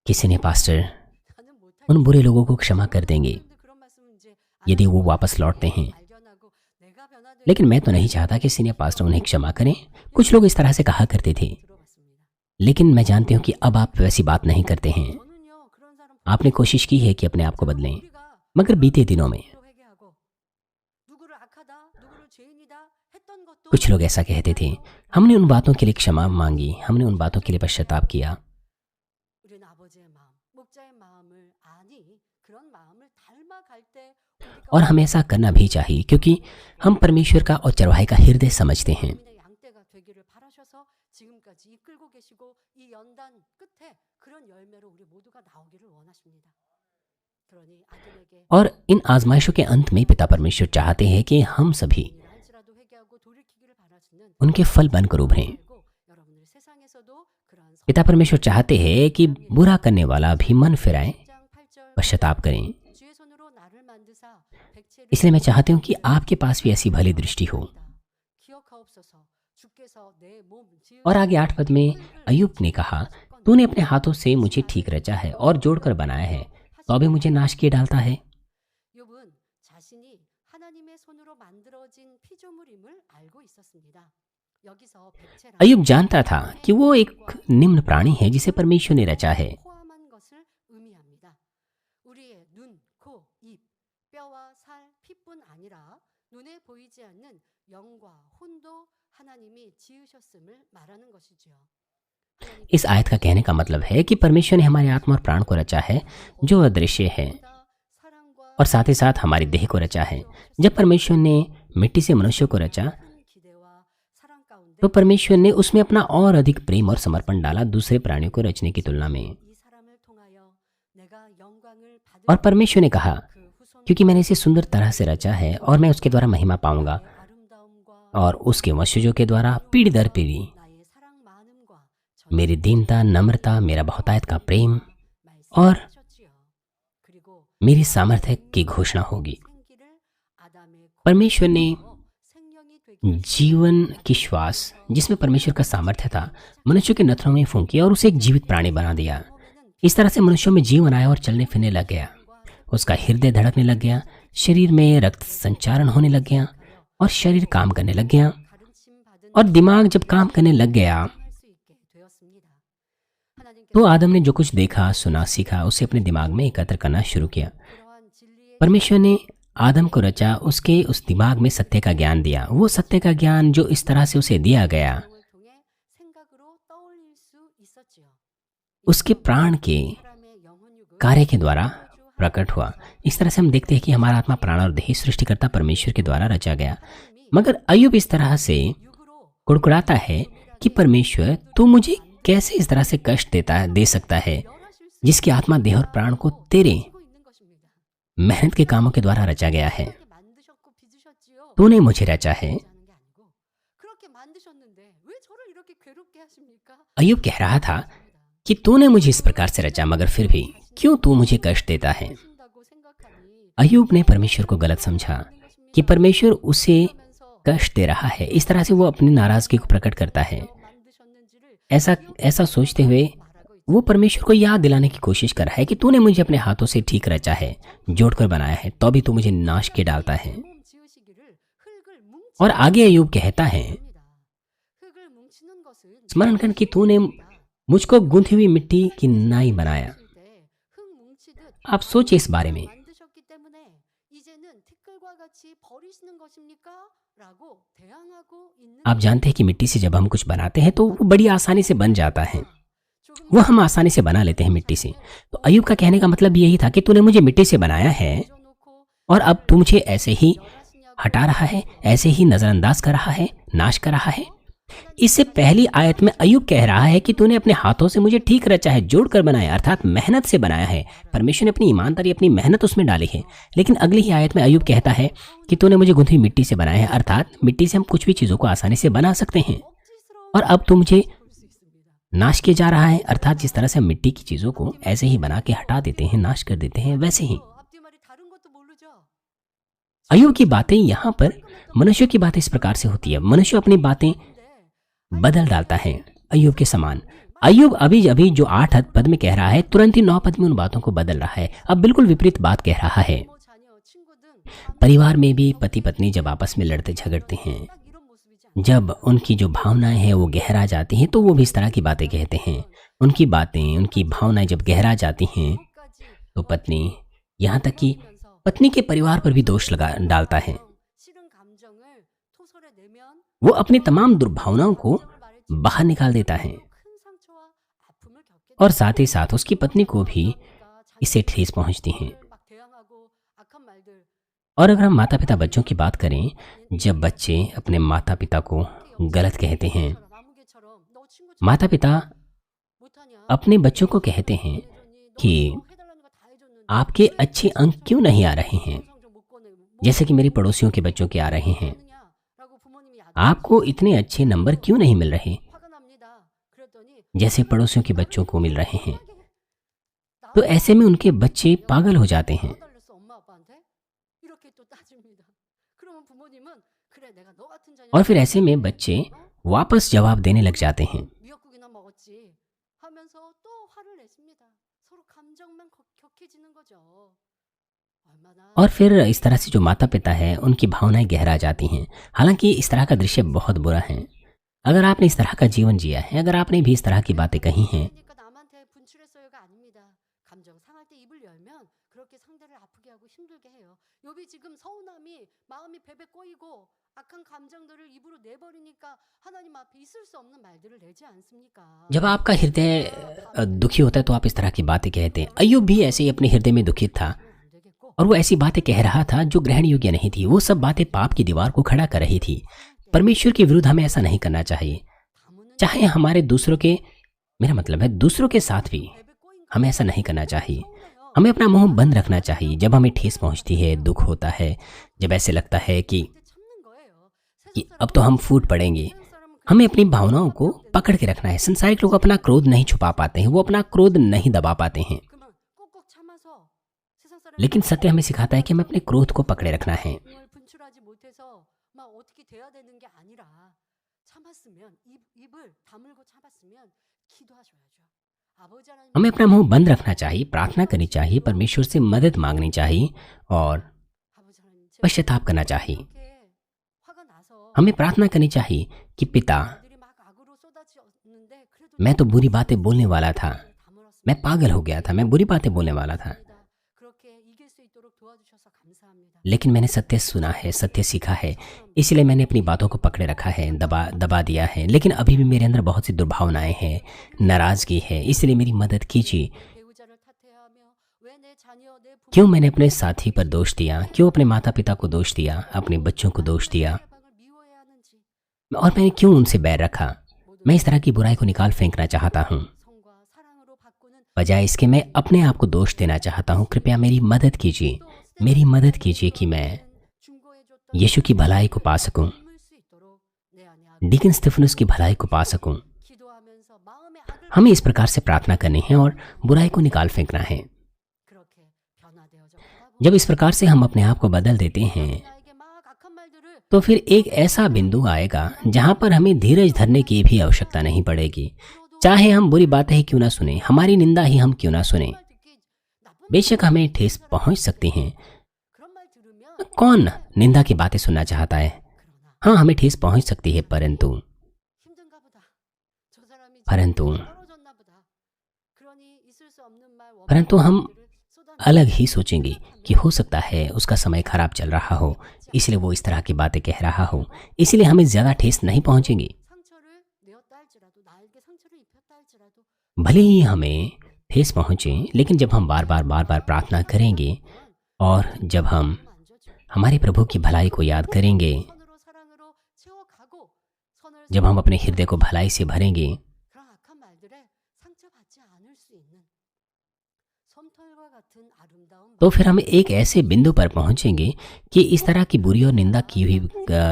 [SPEAKER 1] किसी ने पास्टर
[SPEAKER 2] 나는 못할
[SPEAKER 1] उन बुरे लोगों को क्षमा कर देंगे
[SPEAKER 2] 그런데 그런 말씀은 이제
[SPEAKER 1] यदि वो वापस लौटते हैं,
[SPEAKER 2] 발견하고 내가 변화되는
[SPEAKER 1] लेकिन मैं तो नहीं चाहता कि सीनियर पास्टर उन्हें क्षमा करें। कुछ लोग इस तरह से कहा करते थे,
[SPEAKER 2] 들어봤습니다.
[SPEAKER 1] लेकिन मैं जानती हूँ कि अब आप वैसी बात नहीं करते हैं।
[SPEAKER 2] 저는요 그런 사람
[SPEAKER 1] आपने कोशिश की है कि अपने आप को बदलें,
[SPEAKER 2] 우리가
[SPEAKER 1] मगर बीते दिनों में
[SPEAKER 2] 스스로 회개하고 누구를 악하다, 누구를 죄인이다 했던 것도
[SPEAKER 1] कुछ लोग ऐसा कहते थे, हमने उन बातों के लिए क्षमा मांगी, हमने उन बातों के लिए पश्चाताप किया,
[SPEAKER 2] 우리는 아버지의 마음, 목자의 마음을 아니 그런 마음을 닮아갈 때 우리가
[SPEAKER 1] और हमें ऐसा करना भी चाहिए क्योंकि हम परमेश्वर का और चरवाहे का हृदय समझते हैं।
[SPEAKER 2] 주님의 양떼가 되기를 바라셔서 지금까지 이끌고 계시고 이 연단 끝에 그런 열매로 우리 모두가 나오기를 원하십니다. 그러니 아들에게
[SPEAKER 1] और इन आजमाइशों के अंत में पिता परमेश्वर चाहते हैं कि हम सभी
[SPEAKER 2] 할지라도 회개하고 돌이키기를 바라시는
[SPEAKER 1] उनके फल बनकर उभरें।
[SPEAKER 2] 그리고 여러분들 세상에서도 그러한
[SPEAKER 1] पिता परमेश्वर चाहते हैं कि बुरा करने वाला भी मन फिराए,
[SPEAKER 2] 10장 8절
[SPEAKER 1] पश्चाताप करें।
[SPEAKER 2] 주의 손으로 나를 만드사 백체를
[SPEAKER 1] इसलिए मैं चाहती हूँ कि आपके पास भी ऐसी भली दृष्टि हो।
[SPEAKER 2] 기억하옵소서 주께서 내 몸
[SPEAKER 1] और आगे 8 पद में अय्यूब ने कहा, तूने अपने हाथों से मुझे ठीक रचा है और जोड़कर बनाया है, तो अभी मुझे नाश किए डालता है।
[SPEAKER 2] 욥은 자신이 하나님의 손으로 만들어진 피조물임을 알고 있었습니다. 여기서 백체란
[SPEAKER 1] अय्यूब जानता था कि वो एक निम्न प्राणी है जिसे परमेश्वर ने रचा है।
[SPEAKER 2] 포함한 것을 의미합니다. 우리의 눈, 코, 입, 뼈와 살, 피뿐 아니라 눈에 보이지 않는 영과 혼도 하나님이 지으셨음을 말하는 것이지요.
[SPEAKER 1] इस आयत का कहने का मतलब है कि परमेश्वर ने हमारी आत्मा और प्राण को रचा है जो अदृश्य है,
[SPEAKER 2] 사랑과
[SPEAKER 1] और साथ ही साथ हमारी देह को रचा है। जब परमेश्वर ने मिट्टी से मनुष्य को रचा,
[SPEAKER 2] 큰 기대와 사랑 가운데
[SPEAKER 1] तो परमेश्वर ने उसमें अपना और अधिक प्रेम और समर्पण डाला दूसरे प्राणियों को रचने की तुलना में।
[SPEAKER 2] 이 사람을 통하여 내가 영광을 받을
[SPEAKER 1] और परमेश्वर ने कहा,
[SPEAKER 2] 그 후손
[SPEAKER 1] क्योंकि मैंने इसे सुंदर तरह से रचा है और मैं उसके द्वारा महिमा पाऊंगा,
[SPEAKER 2] 아름다움과
[SPEAKER 1] और उसके वंशजों के द्वारा पीढ़ी दर पीढ़ी
[SPEAKER 2] 나의 사랑 많음과
[SPEAKER 1] मेरी दीनता, नम्रता, मेरा बहुतायत का प्रेम और
[SPEAKER 2] 말씀하셨지요. 그리고
[SPEAKER 1] मेरी सामर्थ्य की घोषणा होगी।
[SPEAKER 2] 생기를 아담의
[SPEAKER 1] परमेश्वर ने
[SPEAKER 2] 생명이 되게
[SPEAKER 1] जीवन की श्वास, जिसमें परमेश्वर का सामर्थ्य था, मनुष्य के नथनों में फूंकी और उसे एक जीवित प्राणी बना दिया। इस तरह से मनुष्यों में जीवन आया और चलने फिरने लग गया। उसका हृदय धड़कने लग गया, शरीर में रक्त संचारण होने लग गया और शरीर काम करने लग गया।
[SPEAKER 2] 가르침 받은
[SPEAKER 1] और दिमाग जब काम करने लग गया
[SPEAKER 2] 할 수 있게 되었습니다. 하나님께서
[SPEAKER 1] तो आदम ने जो कुछ देखा, सुना, सीखा उसे अपने दिमाग में एकत्र करना शुरू किया।
[SPEAKER 2] 그러한 진리의
[SPEAKER 1] परमेश्वर ने आदम को रचा, उसके उस दिमाग में सत्य का ज्ञान दिया। वो सत्य का ज्ञान जो इस तरह से उसे दिया गया,
[SPEAKER 2] 내용을 통해 생각으로 떠올릴 수 있었지요.
[SPEAKER 1] उसके प्राण के
[SPEAKER 2] 사람의 영혼육은
[SPEAKER 1] कार्य के द्वारा प्रकट हुआ। इस तरह से हम देखते हैं कि हमारा आत्मा, प्राण और देह सृष्टिकर्ता परमेश्वर के द्वारा रचा गया। मगर अय्यूब इस तरह से
[SPEAKER 2] 육으로
[SPEAKER 1] कुड़कुड़ाता है कि परमेश्वर तू मुझे कैसे इस तरह से कष्ट दे सकता है,
[SPEAKER 2] 멸하실 수
[SPEAKER 1] जिसकी आत्मा, देह और प्राण को तेरे
[SPEAKER 2] 있고 있는 것입니다.
[SPEAKER 1] मेहनत के कामों के द्वारा रचा गया है।
[SPEAKER 2] 그렇게 만드셨고 빚으셨지요.
[SPEAKER 1] तूने मुझे रचा है।
[SPEAKER 2] 하는 게 아니고 그렇게 만드셨는데 왜 저를 이렇게 괴롭게 하십니까?
[SPEAKER 1] अय्यूब कह रहा था कि तूने मुझे इस प्रकार से रचा, मगर फिर भी क्यों तू मुझे कष्ट देता है।
[SPEAKER 2] 하신다고 생각하니
[SPEAKER 1] अय्यूब ने परमेश्वर को गलत समझा कि परमेश्वर उसे कष्ट दे रहा है। इस तरह से वो अपनी नाराजगी को प्रकट करता है।
[SPEAKER 2] 만드셨는지를
[SPEAKER 1] ऐसा सोचते हुए वो परमेश्वर को याद दिलाने की कोशिश कर रहा है कि तूने मुझे अपने हाथों से ठीक रचा है, जोड़कर बनाया है, तो भी तू मुझे नाश के डालता है।
[SPEAKER 2] 몸 지으시기를 흙을 뭉치
[SPEAKER 1] और आगे अय्यूब कहता है,
[SPEAKER 2] 흙을 뭉치는 것은
[SPEAKER 1] स्मरण कर कि तूने मुझको गूंथी हुई मिट्टी की नाई बनाया।
[SPEAKER 2] 흙 뭉치듯
[SPEAKER 1] आप सोचिए इस बारे में।
[SPEAKER 2] 만드셨기 때문에 이제는 티끌과 같이 버리시는 것입니까? 라고 대항하고 있는
[SPEAKER 1] आप जानते हैं कि मिट्टी से जब हम कुछ बनाते हैं तो वो बड़ी आसानी से बन जाता है,
[SPEAKER 2] 조금
[SPEAKER 1] वो हम आसानी से बना लेते हैं मिट्टी से। तो अय्यूब का कहने का मतलब यही था कि तूने मुझे मिट्टी से बनाया है
[SPEAKER 2] 져놓고
[SPEAKER 1] और अब तू मुझे ऐसे ही
[SPEAKER 2] 멸하시냐고
[SPEAKER 1] हटा रहा है, ऐसे ही नजरअंदाज कर रहा है, नाश कर रहा है। इससे पहली आयत में अय्यूब कह रहा है कि तूने अपने हाथों से मुझे ठीक रचा है, जोड़कर बनाया, अर्थात मेहनत से बनाया है। परमेश्वर ने अपनी ईमानदारी, अपनी मेहनत उसमें डाली है। लेकिन अगली ही आयत में अय्यूब कहता है कि तूने मुझे गूंथी हुई मिट्टी से बनाया है, अर्थात मिट्टी से हम कुछ भी चीज़ों को आसानी से बना सकते हैं।
[SPEAKER 2] 억지스러워
[SPEAKER 1] और अब तू मुझे
[SPEAKER 2] 볼 수 있습니다.
[SPEAKER 1] नाश किया जा रहा है, अर्थात जिस तरह से हम मिट्टी की चीज़ों को ऐसे ही बना के हटा देते हैं, नाश कर देते हैं, वैसे ही
[SPEAKER 2] 앞뒤 말이 다른 것도 모르죠.
[SPEAKER 1] अय्यूब की बातें यहाँ पर, मनुष्य की बातें इस प्रकार से होती है। मनुष्य अपनी बातें
[SPEAKER 2] 근데
[SPEAKER 1] बदल डालता है अय्यूब के समान। अय्यूब अभी अभी जो 8 पद में कह रहा है, तुरंत ही 9 पद में उन बातों को बदल रहा है। अब बिल्कुल विपरीत बात कह रहा है।
[SPEAKER 2] 부모, 자녀, 친구 등
[SPEAKER 1] परिवार में भी पति पत्नी जब आपस में लड़ते झगड़ते हैं,
[SPEAKER 2] 딱 이런 모습이지 않나요?
[SPEAKER 1] जब उनकी जो भावनाएं हैं वो गहरा जाती हैं, तो वो भी इस तरह की बातें कहते हैं। उनकी बातें, उनकी भावनाएं जब गहरा जाती हैं,
[SPEAKER 2] 끝까지
[SPEAKER 1] तो पत्नी, यहाँ तक कि पत्नी के परिवार पर भी दोष लगा डालता है।
[SPEAKER 2] 싫은 감정을 토설해 내면
[SPEAKER 1] वो अपनी तमाम दुर्भावनाओं को बाहर निकाल देता है,
[SPEAKER 2] 큰 상처와 아픔을 겪게
[SPEAKER 1] और साथ ही साथ उसकी पत्नी को भी इससे ठेस पहुंचती है।
[SPEAKER 2] 막 대항하고 악한 말들
[SPEAKER 1] और अगर हम माता पिता बच्चों की बात करें, जब बच्चे अपने माता पिता को गलत कहते हैं,
[SPEAKER 2] 아무개처럼 너 친구
[SPEAKER 1] माता पिता
[SPEAKER 2] 못하냐?
[SPEAKER 1] अपने बच्चों को कहते हैं कि
[SPEAKER 2] 해달라는 거 다 해줬는데
[SPEAKER 1] आपके अच्छे अंक क्यों नहीं आ रहे हैं,
[SPEAKER 2] 성적 못 꺼내
[SPEAKER 1] जैसे कि मेरे पड़ोसियों के बच्चों के आ रहे हैं।
[SPEAKER 2] 라고 부모님이
[SPEAKER 1] आपको इतने अच्छे नंबर क्यों नहीं मिल रहे,
[SPEAKER 2] 화가 납니다. 그랬더니
[SPEAKER 1] जैसे पड़ोसियों के बच्चों को मिल रहे हैं। तो ऐसे में उनके बच्चे पागल हो जाते हैं।
[SPEAKER 2] 달랬어 엄마 아빠한테 이렇게 또 따집니다. 그러면 부모님은 그래 내가 너 같은 자녀
[SPEAKER 1] और फिर ऐसे में बच्चे वापस जवाब देने लग जाते हैं।
[SPEAKER 2] 미역국이나 먹었지 하면서 또 화를 냈습니다. 서로 감정만 격해지는 거죠. 얼마나
[SPEAKER 1] और फिर इस तरह से जो माता पिता है उनकी भावनाएं गहरा जाती हैं। हालांकि इस तरह का दृश्य बहुत बुरा है। अगर आपने इस तरह का जीवन जिया है, अगर आपने भी इस तरह की बातें कही हैं,
[SPEAKER 2] 그러니까 남한테 분출했어요가 아닙니다. 감정 상할 때 입을 열면 그렇게 상대를 아프게 하고 힘들게 해요. 욥이 지금 서운함이 마음이 베베 꼬이고 악한 감정들을 입으로 내버리니까 하나님 앞에 있을 수 없는 말들을 내지 않습니까?
[SPEAKER 1] जब आपका हृदय दुखी होता है तो आप इस तरह की बातें कहते हैं। अय्यूब भी ऐसे ही अपने हृदय में दुखित था,
[SPEAKER 2] 안 되겠고
[SPEAKER 1] और वो ऐसी बातें कह रहा था जो ग्रहण योग्य नहीं थी। वो सब बातें पाप की दीवार को खड़ा कर रही थी। परमेश्वर के विरुद्ध हमें ऐसा नहीं करना चाहिए।
[SPEAKER 2] 다무는
[SPEAKER 1] चाहे हमारे दूसरों के, मेरा मतलब है दूसरों के साथ भी
[SPEAKER 2] 베베 꼬인
[SPEAKER 1] हमें ऐसा नहीं करना चाहिए।
[SPEAKER 2] 서운해요.
[SPEAKER 1] हमें अपना मुंह बंद रखना चाहिए जब हमें ठेस पहुंचती है, दुख होता है, जब ऐसे लगता है कि
[SPEAKER 2] 그때 참는 거예요.
[SPEAKER 1] कि अब तो हम फूट पड़ेंगे।
[SPEAKER 2] 세상 사람은
[SPEAKER 1] हमें अपनी भावनाओं को पकड़ के रखना है। संसारिक लोग अपना क्रोध नहीं छुपा पाते हैं, वो अपना क्रोध नहीं दबा पाते हैं।
[SPEAKER 2] 그러면 꾹꾹 참아서 세상 사람이
[SPEAKER 1] लेकिन सत्य हमें सिखाता है कि हमें अपने क्रोध को पकड़े रखना है।
[SPEAKER 2] 을 분출하지 못해서 막 어떻게 돼야 되는 게 아니라 참았으면 입을 다물고 참았으면 기도하셔야죠. 아버지 하나님
[SPEAKER 1] हमें अपना मुंह बंद रखना चाहिए, प्रार्थना करनी चाहिए, परमेश्वर से मदद मांगनी चाहिए और
[SPEAKER 2] 아버지 하나님 제가
[SPEAKER 1] पश्चाताप करना चाहिए।
[SPEAKER 2] 이렇게 화가 나서
[SPEAKER 1] हमें प्रार्थना करनी चाहिए कि पिता,
[SPEAKER 2] 들이 막 악으로 쏟아졌는데 그래도
[SPEAKER 1] मैं तो बुरी बातें बोलने वाला था,
[SPEAKER 2] 다물었습니다.
[SPEAKER 1] मैं पागल हो गया था, मैं बुरी बातें बोलने वाला था,
[SPEAKER 2] 그렇게 이길 수 있도록 도와주셔서 감사합니다.
[SPEAKER 1] लेकिन मैंने सत्य सुना है, सत्य सीखा है, इसलिए मैंने अपनी बातों को पकड़े रखा है, दबा दिया है। लेकिन अभी भी मेरे अंदर बहुत सी दुर्भावनाएं हैं, नाराजगी है, इसलिए मेरी मदद कीजिए।
[SPEAKER 2] 배우자를 탓해하며 왜 내 자녀 내 부모
[SPEAKER 1] क्यों मैंने अपने साथी पर दोष दिया, क्यों अपने माता पिता को दोष दिया, अपने बच्चों को दोष दिया,
[SPEAKER 2] 상대방을 미워해야 하는지
[SPEAKER 1] और मैंने क्यों उनसे बैर रखा। मैं इस तरह की बुराई को निकाल फेंकना चाहता हूँ।
[SPEAKER 2] 성과 사랑으로 바꾸는
[SPEAKER 1] बजाय इसके मैं अपने आप को दोष देना चाहता हूँ। कृपया मेरी मदद कीजिए, मेरी मदद कीजिए कि मैं
[SPEAKER 2] 중고해줬던
[SPEAKER 1] यीशु की भलाई को पा सकूं,
[SPEAKER 2] 힘을 수 있도록 내 안에
[SPEAKER 1] डीकन स्टिफनुस की भलाई को पा सकूं।
[SPEAKER 2] 기도하면서 마음의 악을
[SPEAKER 1] हमें इस प्रकार से प्रार्थना करनी है और बुराई को निकाल फेंकना है।
[SPEAKER 2] 그렇게 변화되어져 가다
[SPEAKER 1] जब इस प्रकार से हम अपने आप को बदल देते हैं,
[SPEAKER 2] 나에게 막 악한 말들을
[SPEAKER 1] तो फिर एक ऐसा बिंदु आएगा जहां पर हमें धीरज धरने की भी आवश्यकता नहीं पड़ेगी। चाहे हम बुरी बातें ही क्यों ना सुने, हमारी निंदा ही हम क्यों ना सुने,
[SPEAKER 2] 말 듣기 나쁜
[SPEAKER 1] बेशक हमें ठेस पहुंच सकती हैं।
[SPEAKER 2] 그런 말 들으면
[SPEAKER 1] कौन निंदा की बातें सुनना चाहता है?
[SPEAKER 2] 그러나
[SPEAKER 1] हाँ, हमें ठेस पहुंच सकती है, परंतु
[SPEAKER 2] 힘든가 보다. 저 사람이
[SPEAKER 1] परंतु
[SPEAKER 2] 떨어졌나 보다. 그러니 있을 수 없는 말
[SPEAKER 1] परंतु हम
[SPEAKER 2] 쏟아내
[SPEAKER 1] अलग ही सोचेंगे कि हो सकता है उसका समय खराब चल रहा हो, इसलिए वो इस तरह की बातें कह रहा हो, इसलिए हमें ज्यादा ठेस नहीं पहुंचेगी।
[SPEAKER 2] 상처를 내었다 할지라도 나에게 상처를 입혔다 할지라도
[SPEAKER 1] भले ही हमें ठेस पहुंचे, लेकिन जब हम बार बार प्रार्थना करेंगे और जब हम
[SPEAKER 2] 안 좋죠.
[SPEAKER 1] हमारे प्रभु की भलाई को याद करेंगे,
[SPEAKER 2] 선으로 사랑으로 채워가고 선을
[SPEAKER 1] जब हम अपने हृदय को भलाई से भरेंगे,
[SPEAKER 2] 그런 악한 말들에 상처받지 않을 수 있는 솜털과 같은 아름다운
[SPEAKER 1] तो फिर हम एक ऐसे बिंदु पर पहुंचेंगे कि इस तरह की बुरी और निंदा की हुई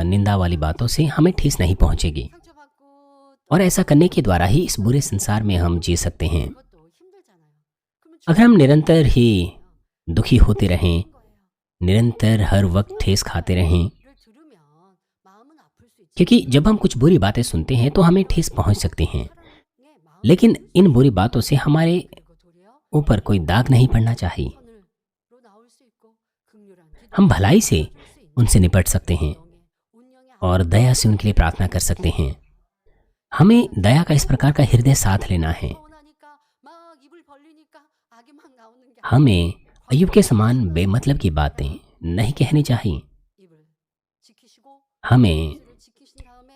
[SPEAKER 1] निंदा वाली बातों से हमें ठेस नहीं पहुंचेगी।
[SPEAKER 2] 상처받고
[SPEAKER 1] और ऐसा करने के द्वारा ही इस बुरे संसार में हम जी सकते हैं।
[SPEAKER 2] 그것도 힘들잖아요. 그러면
[SPEAKER 1] अगर हम निरंतर ही दुखी होते रहें,
[SPEAKER 2] 거예요.
[SPEAKER 1] निरंतर हर वक्त ठेस खाते रहें,
[SPEAKER 2] 를 들으면 마음은 아플 수 있지.
[SPEAKER 1] क्योंकि जब हम कुछ बुरी बातें सुनते हैं तो हमें ठेस पहुंच सकती हैं।
[SPEAKER 2] 사랑의 마음
[SPEAKER 1] लेकिन इन बुरी बातों से हमारे ऊपर कोई दाग नहीं पड़ना चाहिए।
[SPEAKER 2] 선으로 나올 수 있고 긍휼한
[SPEAKER 1] हम
[SPEAKER 2] 기도로
[SPEAKER 1] भलाई से
[SPEAKER 2] 줄 수 있는
[SPEAKER 1] उनसे निपट सकते हैं
[SPEAKER 2] 운영의
[SPEAKER 1] और दया से उनके लिए प्रार्थना कर सकते हैं। हमें दया का इस प्रकार का हृदय साथ लेना है।
[SPEAKER 2] 서운하니까 막 입을 벌리니까 악이 막 나오는 게
[SPEAKER 1] हमें अय्यूब के समान बेमतलब की बातें नहीं कहनी चाहिए।
[SPEAKER 2] 입을 지키시고
[SPEAKER 1] हमें
[SPEAKER 2] 입을 지키신 다음엔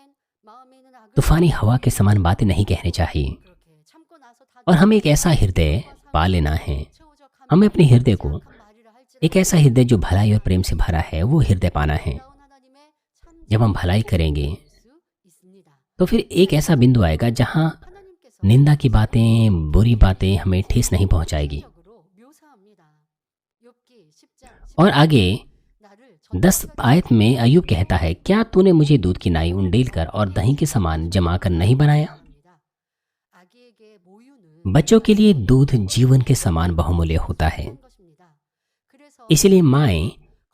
[SPEAKER 2] 마음에 있는 악을
[SPEAKER 1] तूफानी हवा के समान बातें नहीं कहनी चाहिए
[SPEAKER 2] 그렇게 참고 나서 다
[SPEAKER 1] और हमें एक ऐसा हृदय पा लेना है। हमें अपने हृदय को एक ऐसा हृदय जो भलाई और प्रेम से भरा है वो हृदय पाना है। जब हम भलाई करेंगे तो फिर एक ऐसा बिंदु आएगा जहाँ निंदा की बातें, बुरी बातें हमें ठेस नहीं पहुंचाएगी। और आगे 10 आयत में अय्यूब कहता है, क्या तूने मुझे दूध की नाई उंडेल कर और दही के समान जमा कर नहीं बनाया? बच्चों के लिए दूध जीवन के समान बहुमूल्य होता है। इसलिए माएँ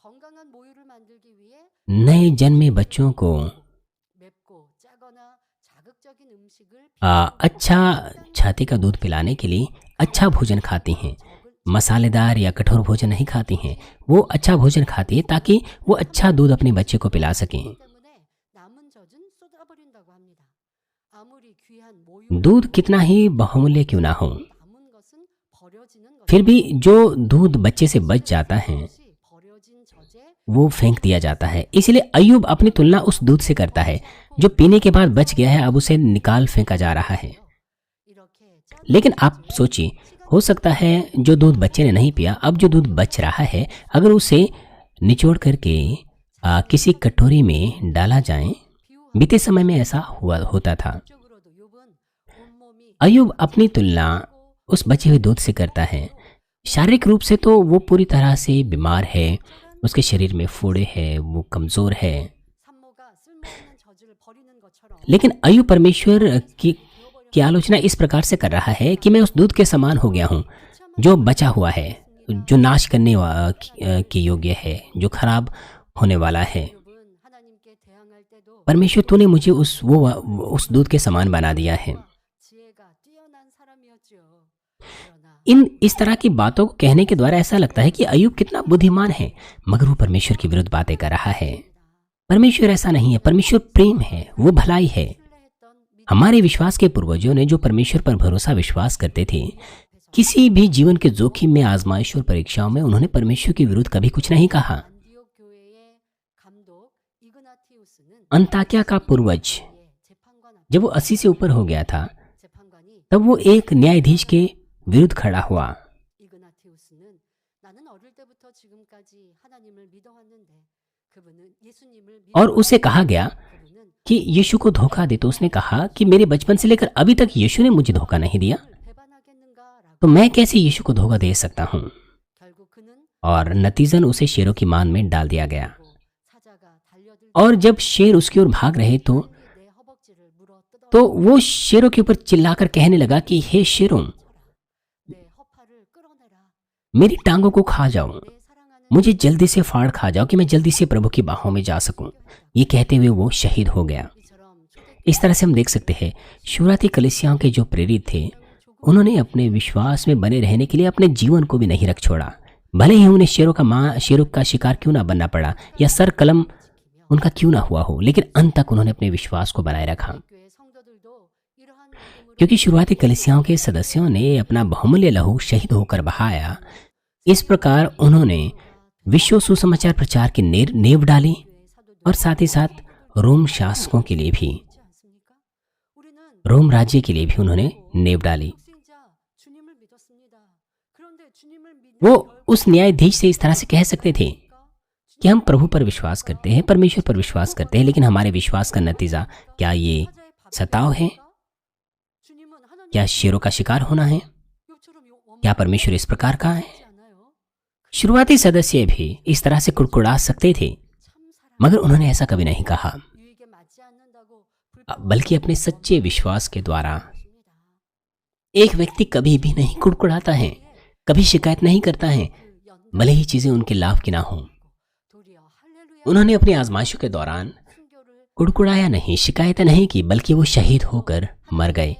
[SPEAKER 2] 건강한 모유를 만들기 위해
[SPEAKER 1] नए जन्मे बच्चों को
[SPEAKER 2] 맵고 짜거나 자극적인 음식을
[SPEAKER 1] अच्छा छाती का दूध पिलाने के लिए अच्छा भोजन खाती हैं। मसालेदार या कठोर भोजन नहीं खाती हैं। वो अच्छा भोजन खाती है ताकि वो अच्छा दूध अपने बच्चे को पिला सकें।
[SPEAKER 2] 때문에 남은 젖은 쏟아버린다고 합니다. 아무리 귀한 모유
[SPEAKER 1] दूध कितना ही बहुमूल्य क्यों ना हो,
[SPEAKER 2] 남은 것은 버려지는 것.
[SPEAKER 1] फिर भी जो दूध बच्चे से बच जाता है
[SPEAKER 2] 버려진 젖에
[SPEAKER 1] वो फेंक दिया जाता है। इसलिए अय्यूब अपनी तुलना उस दूध से करता है जो पीने के बाद बच गया है, अब उसे निकाल फेंका जा रहा है।
[SPEAKER 2] 이렇게
[SPEAKER 1] लेकिन आप सोचिए, हो सकता है जो दूध बच्चे ने नहीं पिया, अब जो दूध बच रहा है अगर उसे निचोड़ करके किसी कटोरी में डाला जाए। बीते समय में ऐसा होता था।
[SPEAKER 2] 쪽으로도 욥은 온몸이
[SPEAKER 1] अय्यूब अपनी तुलना उस बचे हुए दूध से करता है। शारीरिक रूप से तो वो पूरी तरह से बीमार है, उसके शरीर में फोड़े हैं, वो कमज़ोर है।
[SPEAKER 2] 산모가 쓸모없는 젖을 버리는 것처럼
[SPEAKER 1] लेकिन अय्यूब परमेश्वर की आलोचना इस प्रकार से कर रहा है कि मैं उस दूध के समान हो गया हूँ जो बचा हुआ है, जो नाश करने के योग्य है, जो खराब होने वाला है।
[SPEAKER 2] 욥은 하나님께 대항할 때도
[SPEAKER 1] परमेश्वर तूने मुझे उस दूध के समान बना दिया है।
[SPEAKER 2] 지혜가 뛰어난 사람이었죠. 그러나
[SPEAKER 1] इस तरह की बातों को कहने के द्वारा ऐसा लगता है कि अय्यूब कितना बुद्धिमान है, मगर वो परमेश्वर के विरुद्ध बातें कर रहा है। परमेश्वर ऐसा नहीं है। परमेश्वर प्रेम है, वो भलाई है।
[SPEAKER 2] 신뢰했던
[SPEAKER 1] हमारे विश्वास के पूर्वजों ने जो परमेश्वर पर भरोसा विश्वास करते थे, किसी भी जीवन के जोखिम में, आजमाइश और परीक्षाओं में उन्होंने परमेश्वर के विरुद्ध कभी कुछ नहीं कहा।
[SPEAKER 2] 안디옥 교회의 감독 이그나티우스는
[SPEAKER 1] अंताक्या का पूर्वज
[SPEAKER 2] 재판관 앞
[SPEAKER 1] जब वो 80 से ऊपर हो गया था,
[SPEAKER 2] 재판관이
[SPEAKER 1] तब वो एक न्यायाधीश के विरुद्ध खड़ा हुआ।
[SPEAKER 2] 이그나티우스는 나는 어릴 때부터 지금까지 하나님을 믿어왔는데 그분은 예수님을
[SPEAKER 1] और उसे कहा गया
[SPEAKER 2] 그분은
[SPEAKER 1] कि यीशु को धोखा दे, तो उसने कहा कि मेरे बचपन से लेकर अभी तक यीशु ने मुझे धोखा नहीं दिया,
[SPEAKER 2] 배반하겠는가라고
[SPEAKER 1] तो मैं कैसे यीशु को धोखा दे सकता हूँ।
[SPEAKER 2] 결국 그는
[SPEAKER 1] और नतीजन उसे शेरों की मान में डाल दिया गया।
[SPEAKER 2] 사자가 달려들
[SPEAKER 1] और जब शेर उसकी ओर भाग रहे
[SPEAKER 2] 내 허벅지를 물어 뜯어
[SPEAKER 1] तो वो शेरों के ऊपर चिल्लाकर कहने लगा कि हे शेरों,
[SPEAKER 2] 내 허파를 끌어내라.
[SPEAKER 1] मेरी टांगों को खा जाओ,
[SPEAKER 2] 내 사랑하는
[SPEAKER 1] मुझे जल्दी से फाड़ खा जाओ कि मैं जल्दी से प्रभु की बाहों में जा सकूं। ये कहते हुए वो शहीद हो गया।
[SPEAKER 2] 이처럼 초대
[SPEAKER 1] इस तरह से हम देख सकते हैं शुरुआती कलीसियाओं के जो प्रेरित थे, उन्होंने अपने विश्वास में बने रहने के लिए अपने जीवन को भी नहीं रख छोड़ा। भले ही उन्हें शेरों का शिकार क्यों ना बनना पड़ा या सर कलम उनका क्यों ना हुआ हो, लेकिन अंत तक उन्होंने अपने विश्वास को बनाए रखा।
[SPEAKER 2] 교회 성도들도 이러한 믿음으로
[SPEAKER 1] क्योंकि शुरुआती कलीसियाओं के सदस्यों ने अपना बहुमूल्य लहू शहीद होकर बहाया। इस प्रकार उन्होंने विश्व सुसमाचार प्रचार की नींव डाली और साथ ही साथ रोम शासकों के लिए भी,
[SPEAKER 2] 있지 않습니까? 우리는
[SPEAKER 1] रोम राज्य के लिए भी उन्होंने नींव डाली।
[SPEAKER 2] 독생자 주님을 믿었습니다. 그런데 주님을 믿는
[SPEAKER 1] वो उस न्यायाधीश से इस तरह से कह सकते थे कि हम प्रभु पर विश्वास करते हैं, परमेश्वर पर विश्वास करते हैं, लेकिन हमारे विश्वास का नतीजा क्या ये सताव है?
[SPEAKER 2] 주님은 하나님
[SPEAKER 1] क्या शेरों का शिकार होना है?
[SPEAKER 2] 욥처럼
[SPEAKER 1] क्या परमेश्वर इस प्रकार का है?
[SPEAKER 2] 원하지 않아요.
[SPEAKER 1] शुरुआती सदस्य भी इस तरह से कुड़कुड़ा सकते थे,
[SPEAKER 2] 참 사랑
[SPEAKER 1] मगर उन्होंने ऐसा कभी नहीं कहा,
[SPEAKER 2] 유익에 맞지 않는다고
[SPEAKER 1] बल्कि अपने सच्चे विश्वास के द्वारा
[SPEAKER 2] 불평하십니다.
[SPEAKER 1] एक व्यक्ति कभी भी नहीं कुड़कुड़ाता है, कभी शिकायत नहीं करता है, भले ही चीजें उनके लाभ की ना हो।
[SPEAKER 2] 도리어 할렐루야
[SPEAKER 1] उन्होंने अपनी आजमाइशों के दौरान
[SPEAKER 2] 순교를
[SPEAKER 1] कुड़कुड़ाया नहीं, शिकायतें नहीं की, बल्कि वो शहीद होकर मर गए।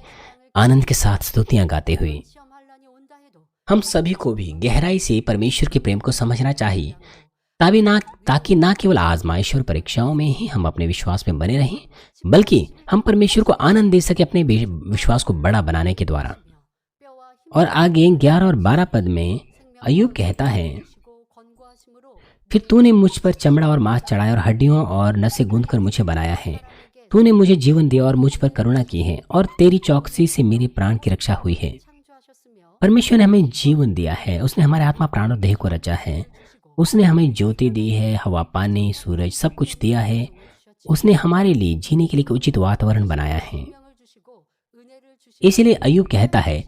[SPEAKER 1] आनंद के साथ स्तुतियां गाते हुए
[SPEAKER 2] 시험 환란이 온다 해도
[SPEAKER 1] हम सभी को भी गहराई से परमेश्वर के प्रेम को समझना चाहिए, तभी ना ताकि ना केवल आजमाइश और परीक्षाओं में ही हम अपने विश्वास में बने रहें, बल्कि हम परमेश्वर को आनंद दे सके अपने विश्वास को बड़ा बनाने के द्वारा।
[SPEAKER 2] 뼈와
[SPEAKER 1] और आगे 11 और 12 पद में अय्यूब कहता है,
[SPEAKER 2] 힘이시고 건고하심으로
[SPEAKER 1] फिर तूने मुझ पर चमड़ा और मांस चढ़ाया और हड्डियों और नसें गूंथ कर मुझे बनाया है। तूने मुझे जीवन दिया और मुझ पर करुणा की है, और तेरी चौकसी से मेरे प्राण की रक्षा हुई है।
[SPEAKER 2] 창조하셨으며
[SPEAKER 1] परमेश्वर ने हमें जीवन दिया है, उसने हमारे आत्मा प्राण और देह को रचा है, उसने हमें ज्योति दी है, हवा पानी सूरज सब कुछ दिया है, उसने हमारे लिए जीने के लिए एक उचित वातावरण बनाया है।
[SPEAKER 2] 생명을 주시고 은혜를 주시고
[SPEAKER 1] इसीलिए अय्यूब कहता है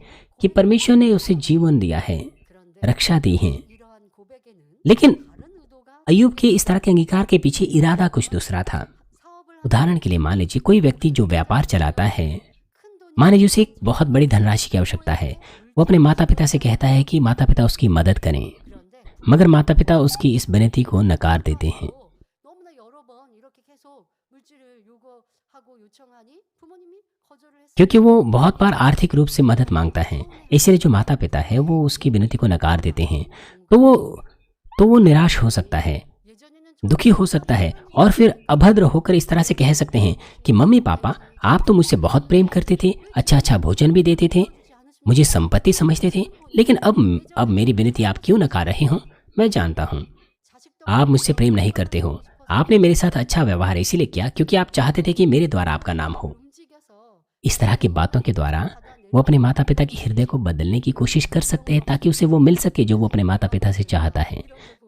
[SPEAKER 1] कि परमेश्वर ने उसे जीवन दिया है,
[SPEAKER 2] 그런데
[SPEAKER 1] रक्षा दी है।
[SPEAKER 2] 이러한 고백에는
[SPEAKER 1] लेकिन
[SPEAKER 2] 다른 의도가
[SPEAKER 1] अय्यूब के इस तरह के अंगीकार के पीछे इरादा कुछ दूसरा था।
[SPEAKER 2] 사업을
[SPEAKER 1] उदाहरण के लिए मान लीजिए कोई व्यक्ति जो व्यापार चलाता है,
[SPEAKER 2] 큰 돈이
[SPEAKER 1] मान लीजिए उसे एक बहुत बड़ी धनराशि की आवश्यकता है। वो अपने माता पिता से कहता है कि माता पिता उसकी मदद करें,
[SPEAKER 2] 그런데
[SPEAKER 1] मगर माता पिता उसकी इस विनती को नकार देते हैं,
[SPEAKER 2] 너무나 여러 번 이렇게 계속 물질을 요구하고 요청하니 부모님이 거절을 했어요.
[SPEAKER 1] क्योंकि वो बहुत बार आर्थिक रूप से मदद मांगता है। इसलिए जो माता पिता है वो उसकी विनती को नकार देते हैं, तो वो निराश हो सकता है,
[SPEAKER 2] 예전에는
[SPEAKER 1] दुखी हो सकता है, और फिर अभद्र होकर इस तरह से कह सकते हैं कि मम्मी पापा आप तो मुझसे बहुत प्रेम करते थे, अच्छा अच्छा भोजन भी देते थे, मुझे संपत्ति समझते थे, लेकिन अब मेरी विनती आप क्यों नकार रहे हो? मैं जानता हूँ
[SPEAKER 2] 자식도
[SPEAKER 1] आप मुझसे प्रेम नहीं करते हो, आपने मेरे साथ अच्छा व्यवहार इसीलिए किया क्योंकि आप चाहते थे कि मेरे द्वारा आपका नाम हो।
[SPEAKER 2] 움직여서
[SPEAKER 1] इस तरह की बातों के द्वारा वो अपने माता पिता के हृदय को बदलने की कोशिश कर सकते हैं ताकि उसे वो मिल सके जो वो अपने माता पिता से चाहता है।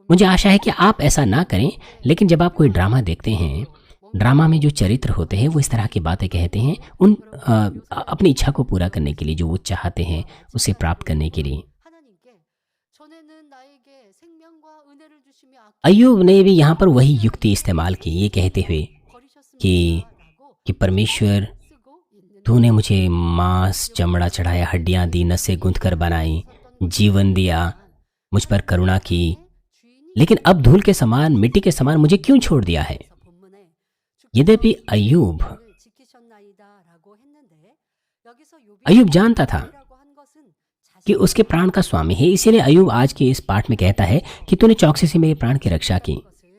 [SPEAKER 1] मुझे आशा है कि आप ऐसा ना करें, लेकिन जब आप कोई ड्रामा देखते हैं, ड्रामा में जो चरित्र होते हैं वो इस तरह की बातें कहते हैं अपनी इच्छा को पूरा करने के लिए, जो वो चाहते हैं उसे प्राप्त करने के लिए।
[SPEAKER 2] 하나님께 전에는 나에게 생명과 은혜를 주시며
[SPEAKER 1] अय्यूब ने भी यहाँ पर वही युक्ति इस्तेमाल की, ये कहते हुए कि
[SPEAKER 2] 버리셨습니다라고
[SPEAKER 1] परमेश्वर
[SPEAKER 2] 쓰고 있는
[SPEAKER 1] तूने मुझे मांस चमड़ा चढ़ाया, हड्डियां दी, नसें गूंथ कर बनाई, जीवन दिया, मुझ पर करुणा की,
[SPEAKER 2] 주인이
[SPEAKER 1] लेकिन अब धूल के समान मिट्टी के समान मुझे क्यों छोड़ दिया है?
[SPEAKER 2] 본문에
[SPEAKER 1] यद्यपि अय्यूब
[SPEAKER 2] 주님을 지키셨나이다라고 했는데 여기서 욥이
[SPEAKER 1] अय्यूब जानता था
[SPEAKER 2] 라고 한 것은
[SPEAKER 1] कि उसके प्राण का स्वामी है, इसीलिए अय्यूब आज के इस पाठ में कहता है कि तूने चौकसी से मेरे प्राण की रक्षा की।
[SPEAKER 2] 것은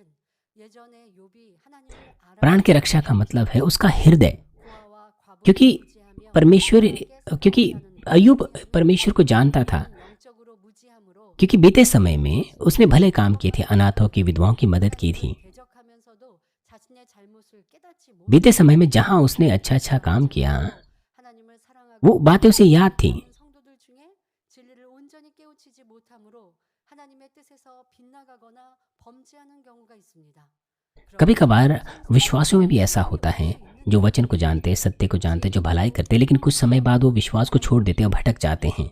[SPEAKER 2] 예전에 욥이 하나님을 알아
[SPEAKER 1] प्राण की रक्षा का मतलब है उसका हृदय,
[SPEAKER 2] 고아와 과부를
[SPEAKER 1] क्योंकि
[SPEAKER 2] 무지하며
[SPEAKER 1] परमेश्वर क्योंकि अय्यूब परमेश्वर को जानता था,
[SPEAKER 2] 영적으로 무지함으로
[SPEAKER 1] क्योंकि बीते समय में उसने भले काम किए थे, अनाथों की विधवाओं की मदद की थी।
[SPEAKER 2] 대적하면서도 자신의 잘못을 깨닫지 못
[SPEAKER 1] बीते समय में जहां उसने अच्छा अच्छा काम किया,
[SPEAKER 2] 하나님을 사랑하고
[SPEAKER 1] वो बातें उसे याद थी।
[SPEAKER 2] 성도들 중에 진리를 온전히 깨우치지 못함으로 하나님의 뜻에서 빗나가거나 범죄하는 경우가 있습니다.
[SPEAKER 1] कभी कभार विश्वासियों में भी ऐसा होता है, जो वचन को जानते, सत्य को जानते, जो भलाई करते, लेकिन कुछ समय बाद वो विश्वास को छोड़ देते और भटक जाते हैं।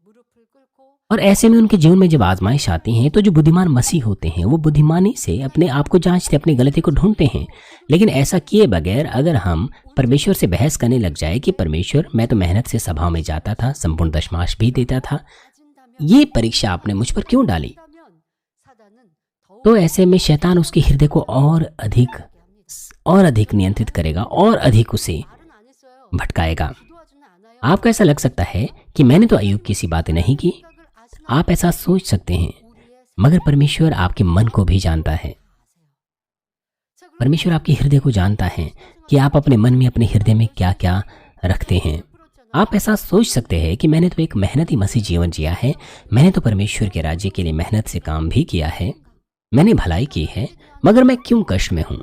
[SPEAKER 2] 무릎을 꿇고
[SPEAKER 1] और ऐसे में उनके जीवन में जब आजमाइश आती हैं तो जो बुद्धिमान मसीह होते हैं वो बुद्धिमानी से अपने आप को जांचते, अपनी गलती को ढूंढते हैं। लेकिन ऐसा किए बगैर अगर हम परमेश्वर से बहस करने लग जाए कि परमेश्वर मैं तो मेहनत से सभा में जाता था, संपूर्ण दशमांश भी देता था,
[SPEAKER 2] 가진다면
[SPEAKER 1] ये परीक्षा आपने मुझ पर क्यों डाली?
[SPEAKER 2] 그러면 사단은 더욱
[SPEAKER 1] तो ऐसे में शैतान उसके हृदय को और अधिक नियंत्रित करेगा और अधिक उसे
[SPEAKER 2] 말은 안 했어요.
[SPEAKER 1] भटकाएगा।
[SPEAKER 2] 기도하지는 않아요.
[SPEAKER 1] आपको ऐसा लग सकता है कि मैंने तो अय्यूब की सी बातें नहीं की,
[SPEAKER 2] 생각을 아시나
[SPEAKER 1] आप ऐसा सोच सकते हैं,
[SPEAKER 2] 우리의
[SPEAKER 1] मगर परमेश्वर आपके मन को भी जानता है।
[SPEAKER 2] 자, 그럼
[SPEAKER 1] परमेश्वर आपके हृदय को जानता है कि आप अपने मन में, अपने हृदय में क्या क्या रखते हैं। आप ऐसा सोच सकते हैं कि मैंने तो एक मेहनती मसीह जीवन जिया है, मैंने तो परमेश्वर के राज्य के लिए मेहनत से काम भी किया है, मैंने भलाई की है, मगर मैं क्यों कष्ट में हूँ?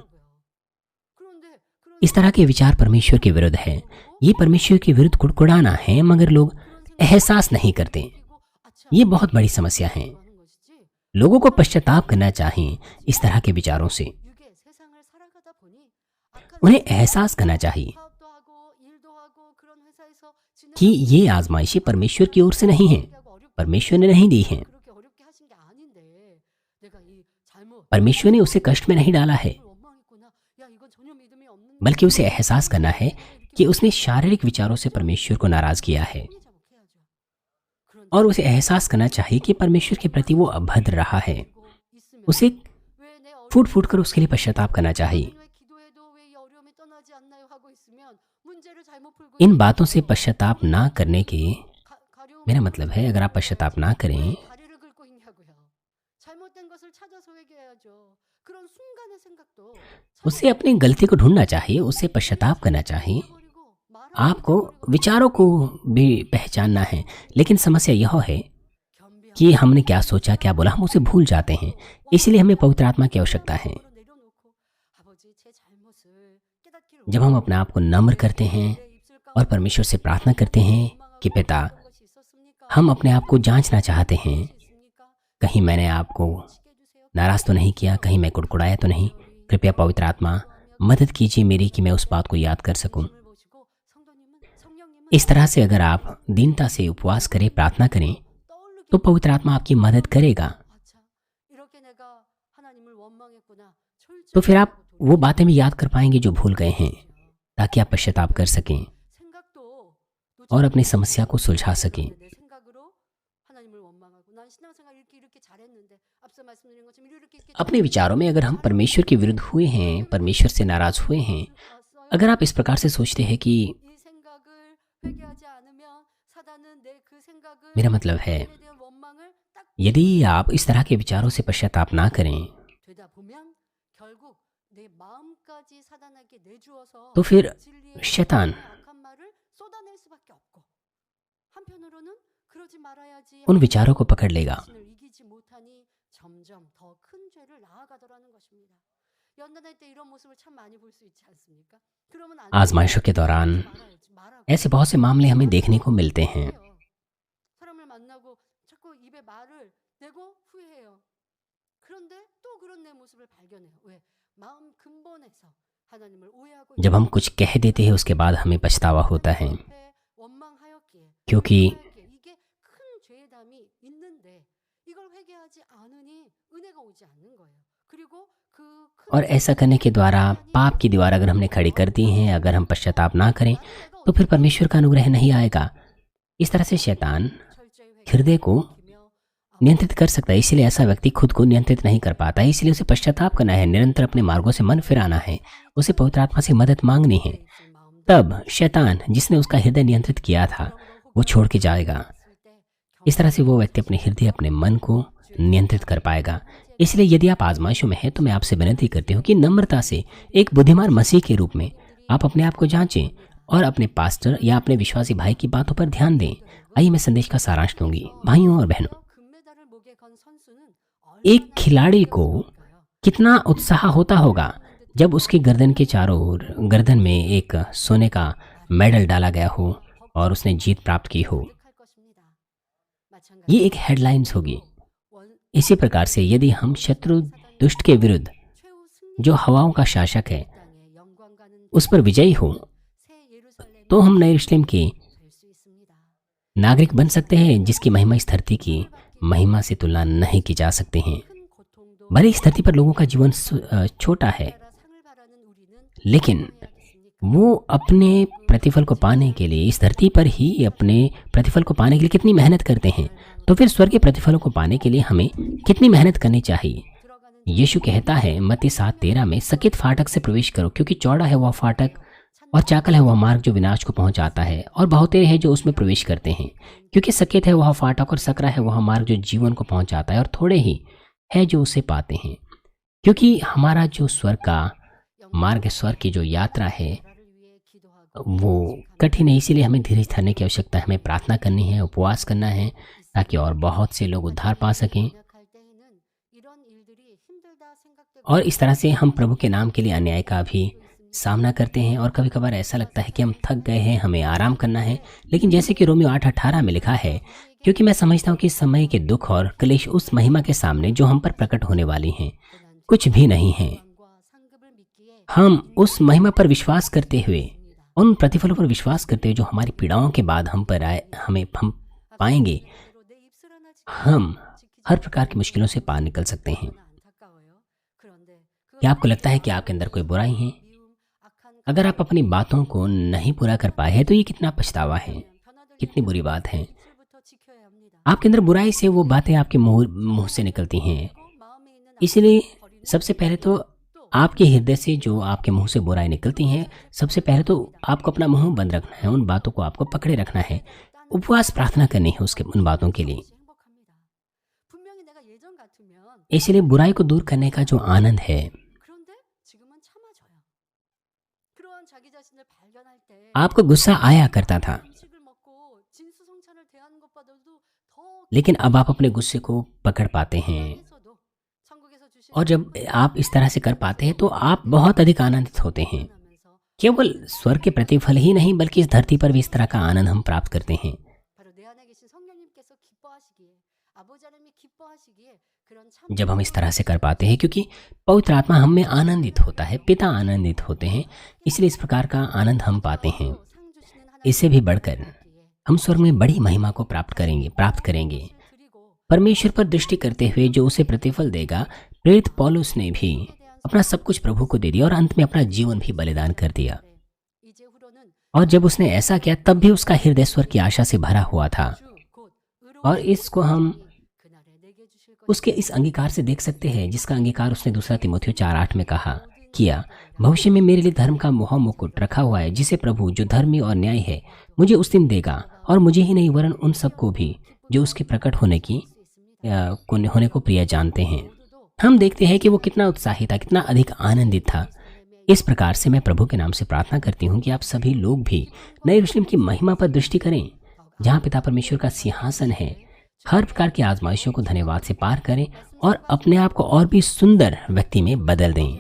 [SPEAKER 2] 그런데 그런
[SPEAKER 1] इस तरह के विचार परमेश्वर के विरुद्ध है। ये परमेश्वर के विरुद्ध कुड़कुड़ाना है, मगर लोग एहसास नहीं करते।
[SPEAKER 2] अच्छा
[SPEAKER 1] ये बहुत बड़ी समस्या है।
[SPEAKER 2] 하는 것이지.
[SPEAKER 1] लोगों को पश्चाताप करना चाहिए इस तरह के विचारों से।
[SPEAKER 2] 육의 세상을 살아가다 보니 악한
[SPEAKER 1] उन्हें एहसास करना चाहिए
[SPEAKER 2] 사업도 하고 일도 하고 그런 회사에서
[SPEAKER 1] कि ये आजमाइशें परमेश्वर की ओर से नहीं हैं, परमेश्वर ने नहीं दी हैं।
[SPEAKER 2] 그렇게 어렵게 하신 게 아닌데 내가 이 잘못
[SPEAKER 1] परमेश्वर ने उसे कष्ट में नहीं डाला है,
[SPEAKER 2] 원망했구나. 야 이건 전혀 믿음이 없는
[SPEAKER 1] बल्कि उसे एहसास करना है कि उसने शारीरिक विचारों से परमेश्वर को नाराज किया है,
[SPEAKER 2] 자복해야죠.
[SPEAKER 1] और उसे एहसास करना चाहिए कि परमेश्वर के प्रति वो अभद्र रहा है। उसे
[SPEAKER 2] 왜내
[SPEAKER 1] फूट फूट कर उसके लिए पश्चाताप करना चाहिए।
[SPEAKER 2] 왜 기도해도 왜 이 어려움이 떠나지 않나요 하고 있으면 문제를
[SPEAKER 1] इन बातों से पश्चाताप ना करने के मेरा मतलब है, अगर आप पश्चाताप ना करें
[SPEAKER 2] 다리를 긁고 있냐고요. 잘못된 것을 찾아서 회개해야죠. 그런 순간의 생각도
[SPEAKER 1] उसे अपनी गलती को ढूंढना चाहिए, उसे पश्चाताप करना चाहिए।
[SPEAKER 2] 버리고
[SPEAKER 1] आपको विचारों को भी पहचानना है, लेकिन समस्या यह है कि हमने क्या सोचा, क्या बोला, हम उसे भूल जाते हैं। इसलिए हमें पवित्र आत्मा की आवश्यकता है। जब हम अपने आप को नम्र करते हैं और परमेश्वर से प्रार्थना करते हैं कि पिता, हम अपने आप को जांचना चाहते हैं, कहीं मैंने आपको नाराज तो नहीं किया, कहीं मैं कुड़कुड़ाया तो नहीं। कृपया पवित्र आत्मा मदद कीजिए मेरी कि मैं उस बात को याद कर सकूं। इस तरह से अगर आप दीनता से उपवास करें, प्रार्थना करें, तो पवित्र आत्मा आपकी मदद करेगा। तो फिर आप वो बातें भी याद कर पाएंगे जो भूल गए हैं, ताकि आप पश्चाताप कर सकें और अपनी समस्या को सुलझा सकें। अपने विचारों में अगर हम परमेश्वर के विरुद्ध हुए हैं, परमेश्वर से नाराज हुए हैं, अगर आप इस प्रकार से सोचते हैं कि मेरा मतलब है, यदि आप इस तरह के विचारों से पश्चाताप ना करें, तो फिर शैतान उन विचारों को पकड़ लेगा। आजमाइशों के दौरान ऐसे बहुत से मामले हमें देखने को मिलते हैं। जब हम कुछ कह देते हैं उसके बाद हमें पछतावा होता है, क्योंकि और ऐसा करने के द्वारा पाप की दीवार अगर हमने खड़ी कर दी है, अगर हम पश्चाताप ना करें, तो फिर परमेश्वर का अनुग्रह नहीं आएगा। इस तरह से शैतान हृदय को नियंत्रित कर सकता है, इसलिए ऐसा व्यक्ति खुद को नियंत्रित नहीं कर पाता है। इसलिए उसे पश्चाताप करना है, निरंतर अपने मार्गों से मन फिराना है, उसे पवित्र आत्मा से मदद मांगनी है। तब शैतान जिसने उसका हृदय नियंत्रित किया था वो छोड़ के जाएगा। इस तरह से वो व्यक्ति अपने हृदय, अपने मन को नियंत्रित कर पाएगा। इसलिए यदि आप आजमाइशों में हैं तो मैं आपसे विनती करती हूँ कि नम्रता से एक बुद्धिमान मसीह के रूप में आप अपने आप को जांचें और अपने पास्टर या अपने विश्वासी भाई की बातों पर ध्यान दें। आइए मैं संदेश का सारांश दूंगी। भाइयों और बहनों, एक खिलाड़ी को कितना उत्साह होता होगा जब उसकी गर्दन के चारों ओर गर्दन में एक सोने का मेडल डाला गया हो और उसने जीत प्राप्त की हो। ये एक हेडलाइंस होगी। इसी प्रकार से यदि हम शत्रु दुष्ट के विरुद्ध, जो हवाओं का शासक है, उस पर विजयी हो, तो हम नए यरूशलेम के नागरिक बन सकते हैं, जिसकी महिमा इस धरती की महिमा से तुलना नहीं की जा सकते हैं। भले इस धरती पर लोगों का जीवन छोटा है, लेकिन वो अपने प्रतिफल को पाने के लिए इस धरती पर ही अपने प्रतिफल को पाने के लिए कितनी मेहनत करते हैं, तो फिर स्वर्ग के प्रतिफलों को पाने के लिए हमें कितनी मेहनत करनी चाहिए। यीशु कहता है मत्ती 7:13 में, सकित फाटक से प्रवेश करो, क्योंकि चौड़ा है वह फाटक और चाकल है वह मार्ग जो विनाश को पहुंचाता है, और बहुतेरे हैं जो उसमें प्रवेश करते हैं। क्योंकि सकित है वह फाटक और सकरा है वह मार्ग जो जीवन को पहुंचाता है, और थोड़े ही है जो उसे पाते हैं। क्योंकि हमारा जो स्वर्ग का मार्ग है, स्वर्ग की जो यात्रा है, वो कठिन है। इसीलिए हमें धीरज धरने की आवश्यकता है, हमें प्रार्थना करनी है, उपवास करना है, ताकि और बहुत से लोग उद्धार पा सकें। और इस तरह से हम प्रभु के नाम के लिए अन्याय का भी सामना करते हैं। और कभी कभार ऐसा लगता है कि हम थक गए हैं, हमें आराम करना है। लेकिन जैसे कि रोमियो 8:18 में लिखा है, क्योंकि मैं समझता हूँ कि समय के दुख और क्लेश उस महिमा के सामने जो हम पर प्रकट होने वाली हैं कुछ भी नहीं है। हम उस महिमा पर विश्वास करते हुए, उन प्रतिफलों पर विश्वास करते हुए जो हमारी पीड़ाओं के बाद हम पर आए, हम पाएंगे, हम हर प्रकार की मुश्किलों से पार निकल सकते हैं। क्या आपको लगता है कि आपके अंदर कोई बुराई है? अगर आप अपनी बातों को नहीं पूरा कर पाए हैं तो ये कितना पछतावा है, कितनी बुरी बात है। आपके अंदर बुराई से वो बातें आपके मुंह से निकलती हैं। इसलिए सबसे पहले तो आपके हृदय से जो आपके मुंह से बुराई निकलती हैं, सबसे पहले तो आपको अपना मुंह बंद रखना है, उन बातों को आपको पकड़े रखना है, उपवास प्रार्थना करनी है उसके उन बातों के लिए।
[SPEAKER 2] 분명히 내가 예전 같으면
[SPEAKER 1] इसलिए बुराई को दूर करने का जो आनंद है,
[SPEAKER 2] 그런데 지금은 참아져요. 그러한 자기 자신을 발견할 때
[SPEAKER 1] आपको गुस्सा आया करता था,
[SPEAKER 2] 음식을 먹고 진수성찬을 대하는 것보다도 더
[SPEAKER 1] लेकिन अब आप अपने गुस्से को पकड़ पाते हैं।
[SPEAKER 2] 해서도 천국에서 주신
[SPEAKER 1] और जब आप इस तरह से कर पाते हैं तो आप बहुत अधिक आनंदित होते हैं।
[SPEAKER 2] 하면서
[SPEAKER 1] केवल स्वर्ग के प्रतिफल ही नहीं, बल्कि इस धरती पर भी इस तरह का आनंद हम प्राप्त करते हैं।
[SPEAKER 2] 바로 내 안에 계신 성령님께서 기뻐하시기에 아버지 하나님이 기뻐하시기에 그런
[SPEAKER 1] जब हम इस तरह से कर पाते हैं, क्योंकि पवित्र आत्मा हम में आनंदित होता है, पिता आनंदित होते हैं, इसलिए इस प्रकार का आनंद हम पाते हैं।
[SPEAKER 2] 상 주시는 하나님
[SPEAKER 1] इससे भी बढ़कर हम स्वर्ग में बड़ी महिमा को प्राप्त करेंगे।
[SPEAKER 2] 드리고
[SPEAKER 1] परमेश्वर पर दृष्टि करते हुए जो उसे प्रतिफल देगा, प्रेरित पौलुस ने भी अपना सब कुछ प्रभु को दे दिया और अंत में अपना जीवन भी बलिदान कर दिया।
[SPEAKER 2] 이제 후로는
[SPEAKER 1] और जब उसने ऐसा किया तब भी उसका हृदय स्वर्ग की आशा से भरा हुआ था।
[SPEAKER 2] 곧
[SPEAKER 1] और इसको हम
[SPEAKER 2] 그날에 내게 주실 것
[SPEAKER 1] उसके इस अंगीकार से देख सकते हैं, जिसका अंगीकार उसने दूसरा तीमुथियो 4:8 में कहा किया, भविष्य में मेरे लिए धर्म का मुकुट रखा हुआ है, जिसे प्रभु जो धर्मी और न्याय है मुझे उस दिन देगा, और मुझे ही नहीं वरन उन सबको भी जो उसके प्रकट होने को प्रिय जानते हैं। हम देखते हैं कि वो कितना उत्साहित था, कितना अधिक आनंदित था। इस प्रकार से मैं प्रभु के नाम से प्रार्थना करती हूँ कि आप सभी लोग भी नए यरूशलेम की महिमा पर दृष्टि करें, जहाँ पिता परमेश्वर का सिंहासन है। हर प्रकार की आजमाइशों को धन्यवाद से पार करें और अपने आप को और भी सुंदर व्यक्ति में बदल दें।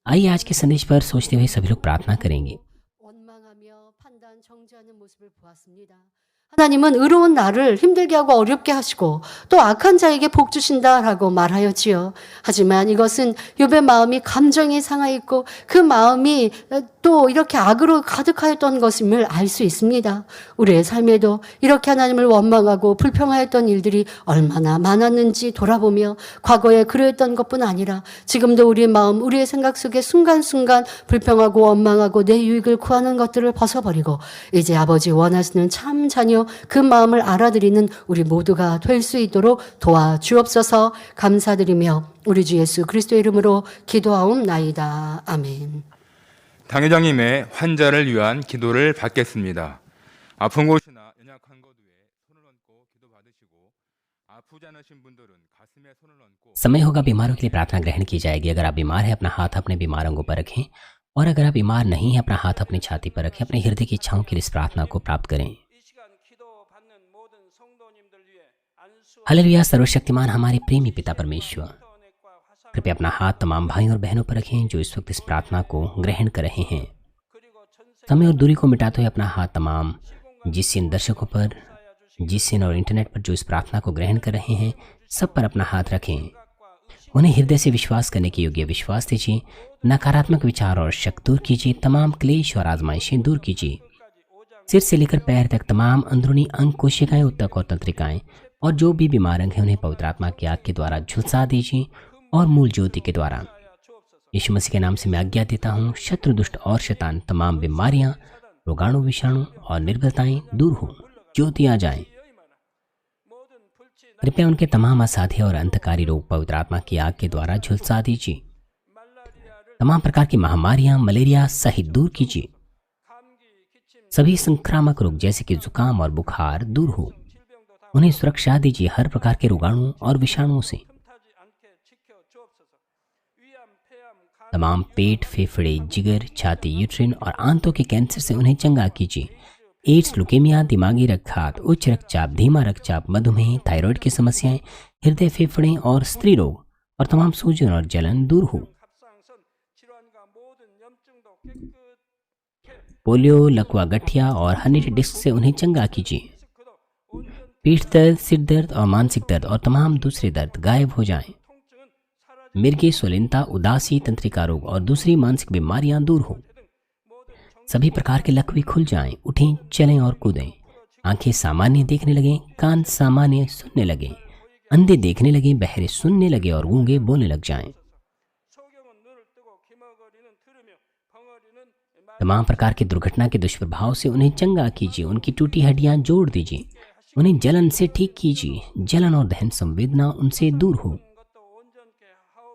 [SPEAKER 1] आइए आज के संदेश पर सोचते हुए सभी लोग प्रार्थना करेंगे।
[SPEAKER 2] 원망하며 판단 정죄하는 모습을 보았습니다. 하나님은 의로운 나를 힘들게 하고 어렵게 하시고 또 악한 자에게 복 주신다라고 말하였지요. 하지만 이것은 욥의 마음이 감정이 상하 있고 그 마음이 또 이렇게 악으로 가득하였던 것임을 알 수 있습니다. 우리의 삶에도 이렇게 하나님을 원망하고 불평하였던 일들이 얼마나 많았는지 돌아보며 과거에 그러했던 것뿐 아니라 지금도 우리의 마음, 우리의 생각 속에 순간순간 불평하고 원망하고 내 유익을 구하는 것들을 벗어버리고 이제 아버지 원하시는 참 자녀 그 마음을 알아들이는 우리 모두가 될 수 있도록 도와주옵소서. 감사드리며 우리 주 예수 그리스도의 이름으로 기도하옵나이다. 아멘.
[SPEAKER 3] 당회장님의 환자를 위한 기도를 받겠습니다. 아픈 곳이나 연약한 곳 위에 손을 얹고 기도 받으시고 아프지 않으신 분들은 가슴에 손을 얹고
[SPEAKER 1] समय होगा बीमारों के लिए प्रार्थना ग्रहण की जाएगी। अगर आप बीमार हैं, अपना हाथ अपने बीमार अंगों पर रखें, और अगर आप बीमार नहीं हैं, अपना हाथ अपनी छाती पर रखें। अपने हृदय की इच्छाओं के लिए इस प्रार्थना को प्राप्त करें। हालेलुया। सर्वशक्तिमान हमारे प्रेमी पिता परमेश्वर, कृपया अपना हाथ तमाम भाइयों और बहनों पर रखें जो इस वक्त इस प्रार्थना को ग्रहण कर रहे हैं। समय और दूरी को मिटाते हुए अपना हाथ तमाम जिसिन दर्शकों पर, जिसिन और इंटरनेट पर जो इस प्रार्थना को ग्रहण कर रहे हैं, सब पर अपना हाथ रखें। उन्हें हृदय से विश्वास करने के योग्य विश्वास दीजिए। नकारात्मक विचार और शक दूर कीजिए। तमाम क्लेश और आजमाइशें दूर कीजिए। सिर से लेकर पैर तक तमाम अंदरूनी अंग, कोशिकाएं, उत्तक और तंत्रिकाएं और जो भी बीमार अंग हैं, उन्हें पवित्र आत्मा की आग के द्वारा झुलसा दीजिए और मूल ज्योति के द्वारा। यीशु मसीह के नाम से मैं आज्ञा देता हूँ, शत्रु, दुष्ट और शैतान, तमाम बीमारियां, रोगाणु, विषाणु और निर्बलताएं दूर हो, ज्योति आ जाए। कृपया उनके तमाम असाध्य और अंतकारी रोग पवित्र आत्मा की आग के द्वारा झुलसा दीजिए। तमाम प्रकार की महामारियां, मलेरिया सहित दूर कीजिए। सभी संक्रामक रोग जैसे कि जुकाम और बुखार दूर हो, उन्हें सुरक्षा दीजिए हर प्रकार के रोगाणुओं और विषाणुओं से। तमाम पेट, फेफड़े, जिगर, छाती, यूट्रिन और आंतों के कैंसर से उन्हें चंगा कीजिए। एड्स, लुकेमिया, दिमागी रक्तचाप, उच्च रक्तचाप, धीमा रक्तचाप, मधुमेह, थायराइड की समस्याएं, हृदय, फेफड़े और स्त्री रोग और तमाम सूजन और जलन दूर हो। पोलियो, लकवा, गठिया और हर्निएटेड डिस्क से उन्हें चंगा कीजिए। पीठ दर्द, सिर दर्द और मानसिक दर्द और तमाम दूसरे दर्द गायब हो जाएं। मिर्गी, स्वलीनता, उदासी, तंत्रिका रोग और दूसरी मानसिक बीमारियां दूर हो। सभी प्रकार के लकवे खुल जाएं, उठें, चलें और कूदें। आंखें सामान्य देखने लगें, कान सामान्य सुनने लगें, अंधे देखने लगें, बहरे सुनने लगे और गूंगे बोलने लग जाएं। तमाम प्रकार की दुर्घटना के दुष्प्रभाव से उन्हें चंगा कीजिए। उनकी टूटी हड्डियां जोड़ दीजिए। उन्हें जलन से ठीक कीजिए। जलन और दहन संवेदना उनसे दूर हो।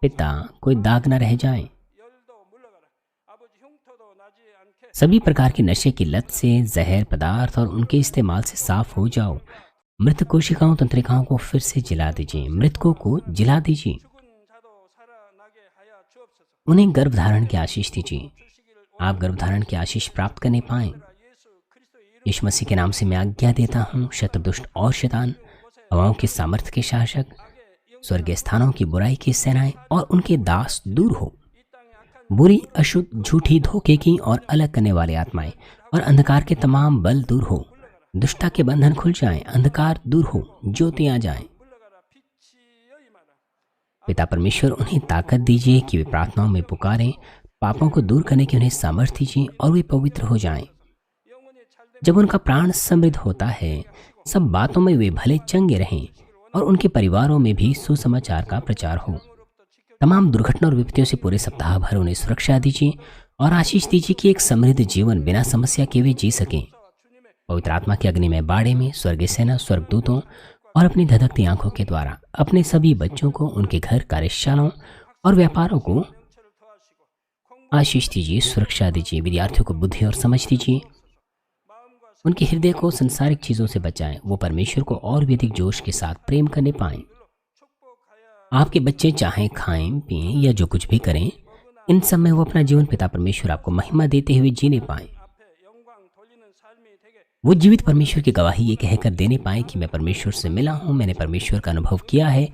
[SPEAKER 1] पिता, कोई दाग न रह जाए। सभी प्रकार के नशे की लत से, जहर पदार्थ और उनके इस्तेमाल से साफ हो जाओ। मृत कोशिकाओं तंत्रिकाओं को फिर से जिला दीजिए, मृतकों को जिला दीजिए। उन्हें गर्भधारण की आशीष दीजिए। आप गर्भधारण की आशीष प्राप्त करने पाएं। यीशु मसीह के नाम से मैं आज्ञा देता हूँ, शत्रुदुष्ट और शैतान, हवाओं के सामर्थ्य के शासक, स्वर्गीय स्थानों की बुराई की सेनाएं और उनके दास दूर हो। बुरी, अशुद्ध, झूठी, धोखे की और अलग करने वाली आत्माएं और अंधकार के तमाम बल दूर हो। दुष्टता के बंधन खुल जाएं, अंधकार दूर हो, ज्योति आ जाए। पिता परमेश्वर, उन्हें ताकत दीजिए कि वे प्रार्थनाओं में पुकारें, पापों को दूर करने की उन्हें सामर्थ्य दीजिए और वे पवित्र हो जाएं। जब उनका प्राण समृद्ध होता है, सब बातों में वे भले चंगे रहें और उनके परिवारों में भी सुसमाचार का प्रचार हो। तमाम दुर्घटना और विपत्तियों से पूरे सप्ताह भर उन्हें सुरक्षा दीजिए और आशीष दीजिए कि एक समृद्ध जीवन बिना समस्या के वे जी सकें। पवित्र आत्मा के अग्नि में बाड़े में स्वर्गीय सेना, स्वर्गदूतों और अपनी धधकती आंखों के द्वारा अपने सभी बच्चों को, उनके घर, कार्यशालाओं और व्यापारों को आशीष दीजिए, सुरक्षा दीजिए। विद्यार्थियों को बुद्धि और समझ दीजिए। उनके हृदय को संसारिक चीजों से बचाएं। वो परमेश्वर को और भी अधिक जोश के साथ प्रेम करने पाएं। आपके बच्चे चाहे खाएं, पिएं या जो कुछ भी करें, इन सब में वो अपना जीवन पिता परमेश्वर आपको महिमा देते हुए जीने पाएं। वो जीवित परमेश्वर की गवाही ये कहकर देने पाएं कि मैं परमेश्वर से मिला हूं, मैंने परमेश्वर का अनुभव किया है,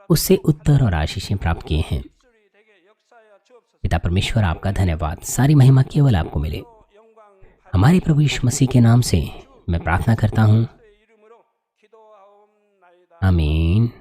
[SPEAKER 1] उससे उत्तर और आशीषें प्राप्त किए हैं। पिता परमेश्वर, आपका धन्यवाद। सारी महिमा केवल आपको मिले। हमारे प्रभु यीशु मसीह के नाम से मैं प्रार्थना करता हूं, आमीन।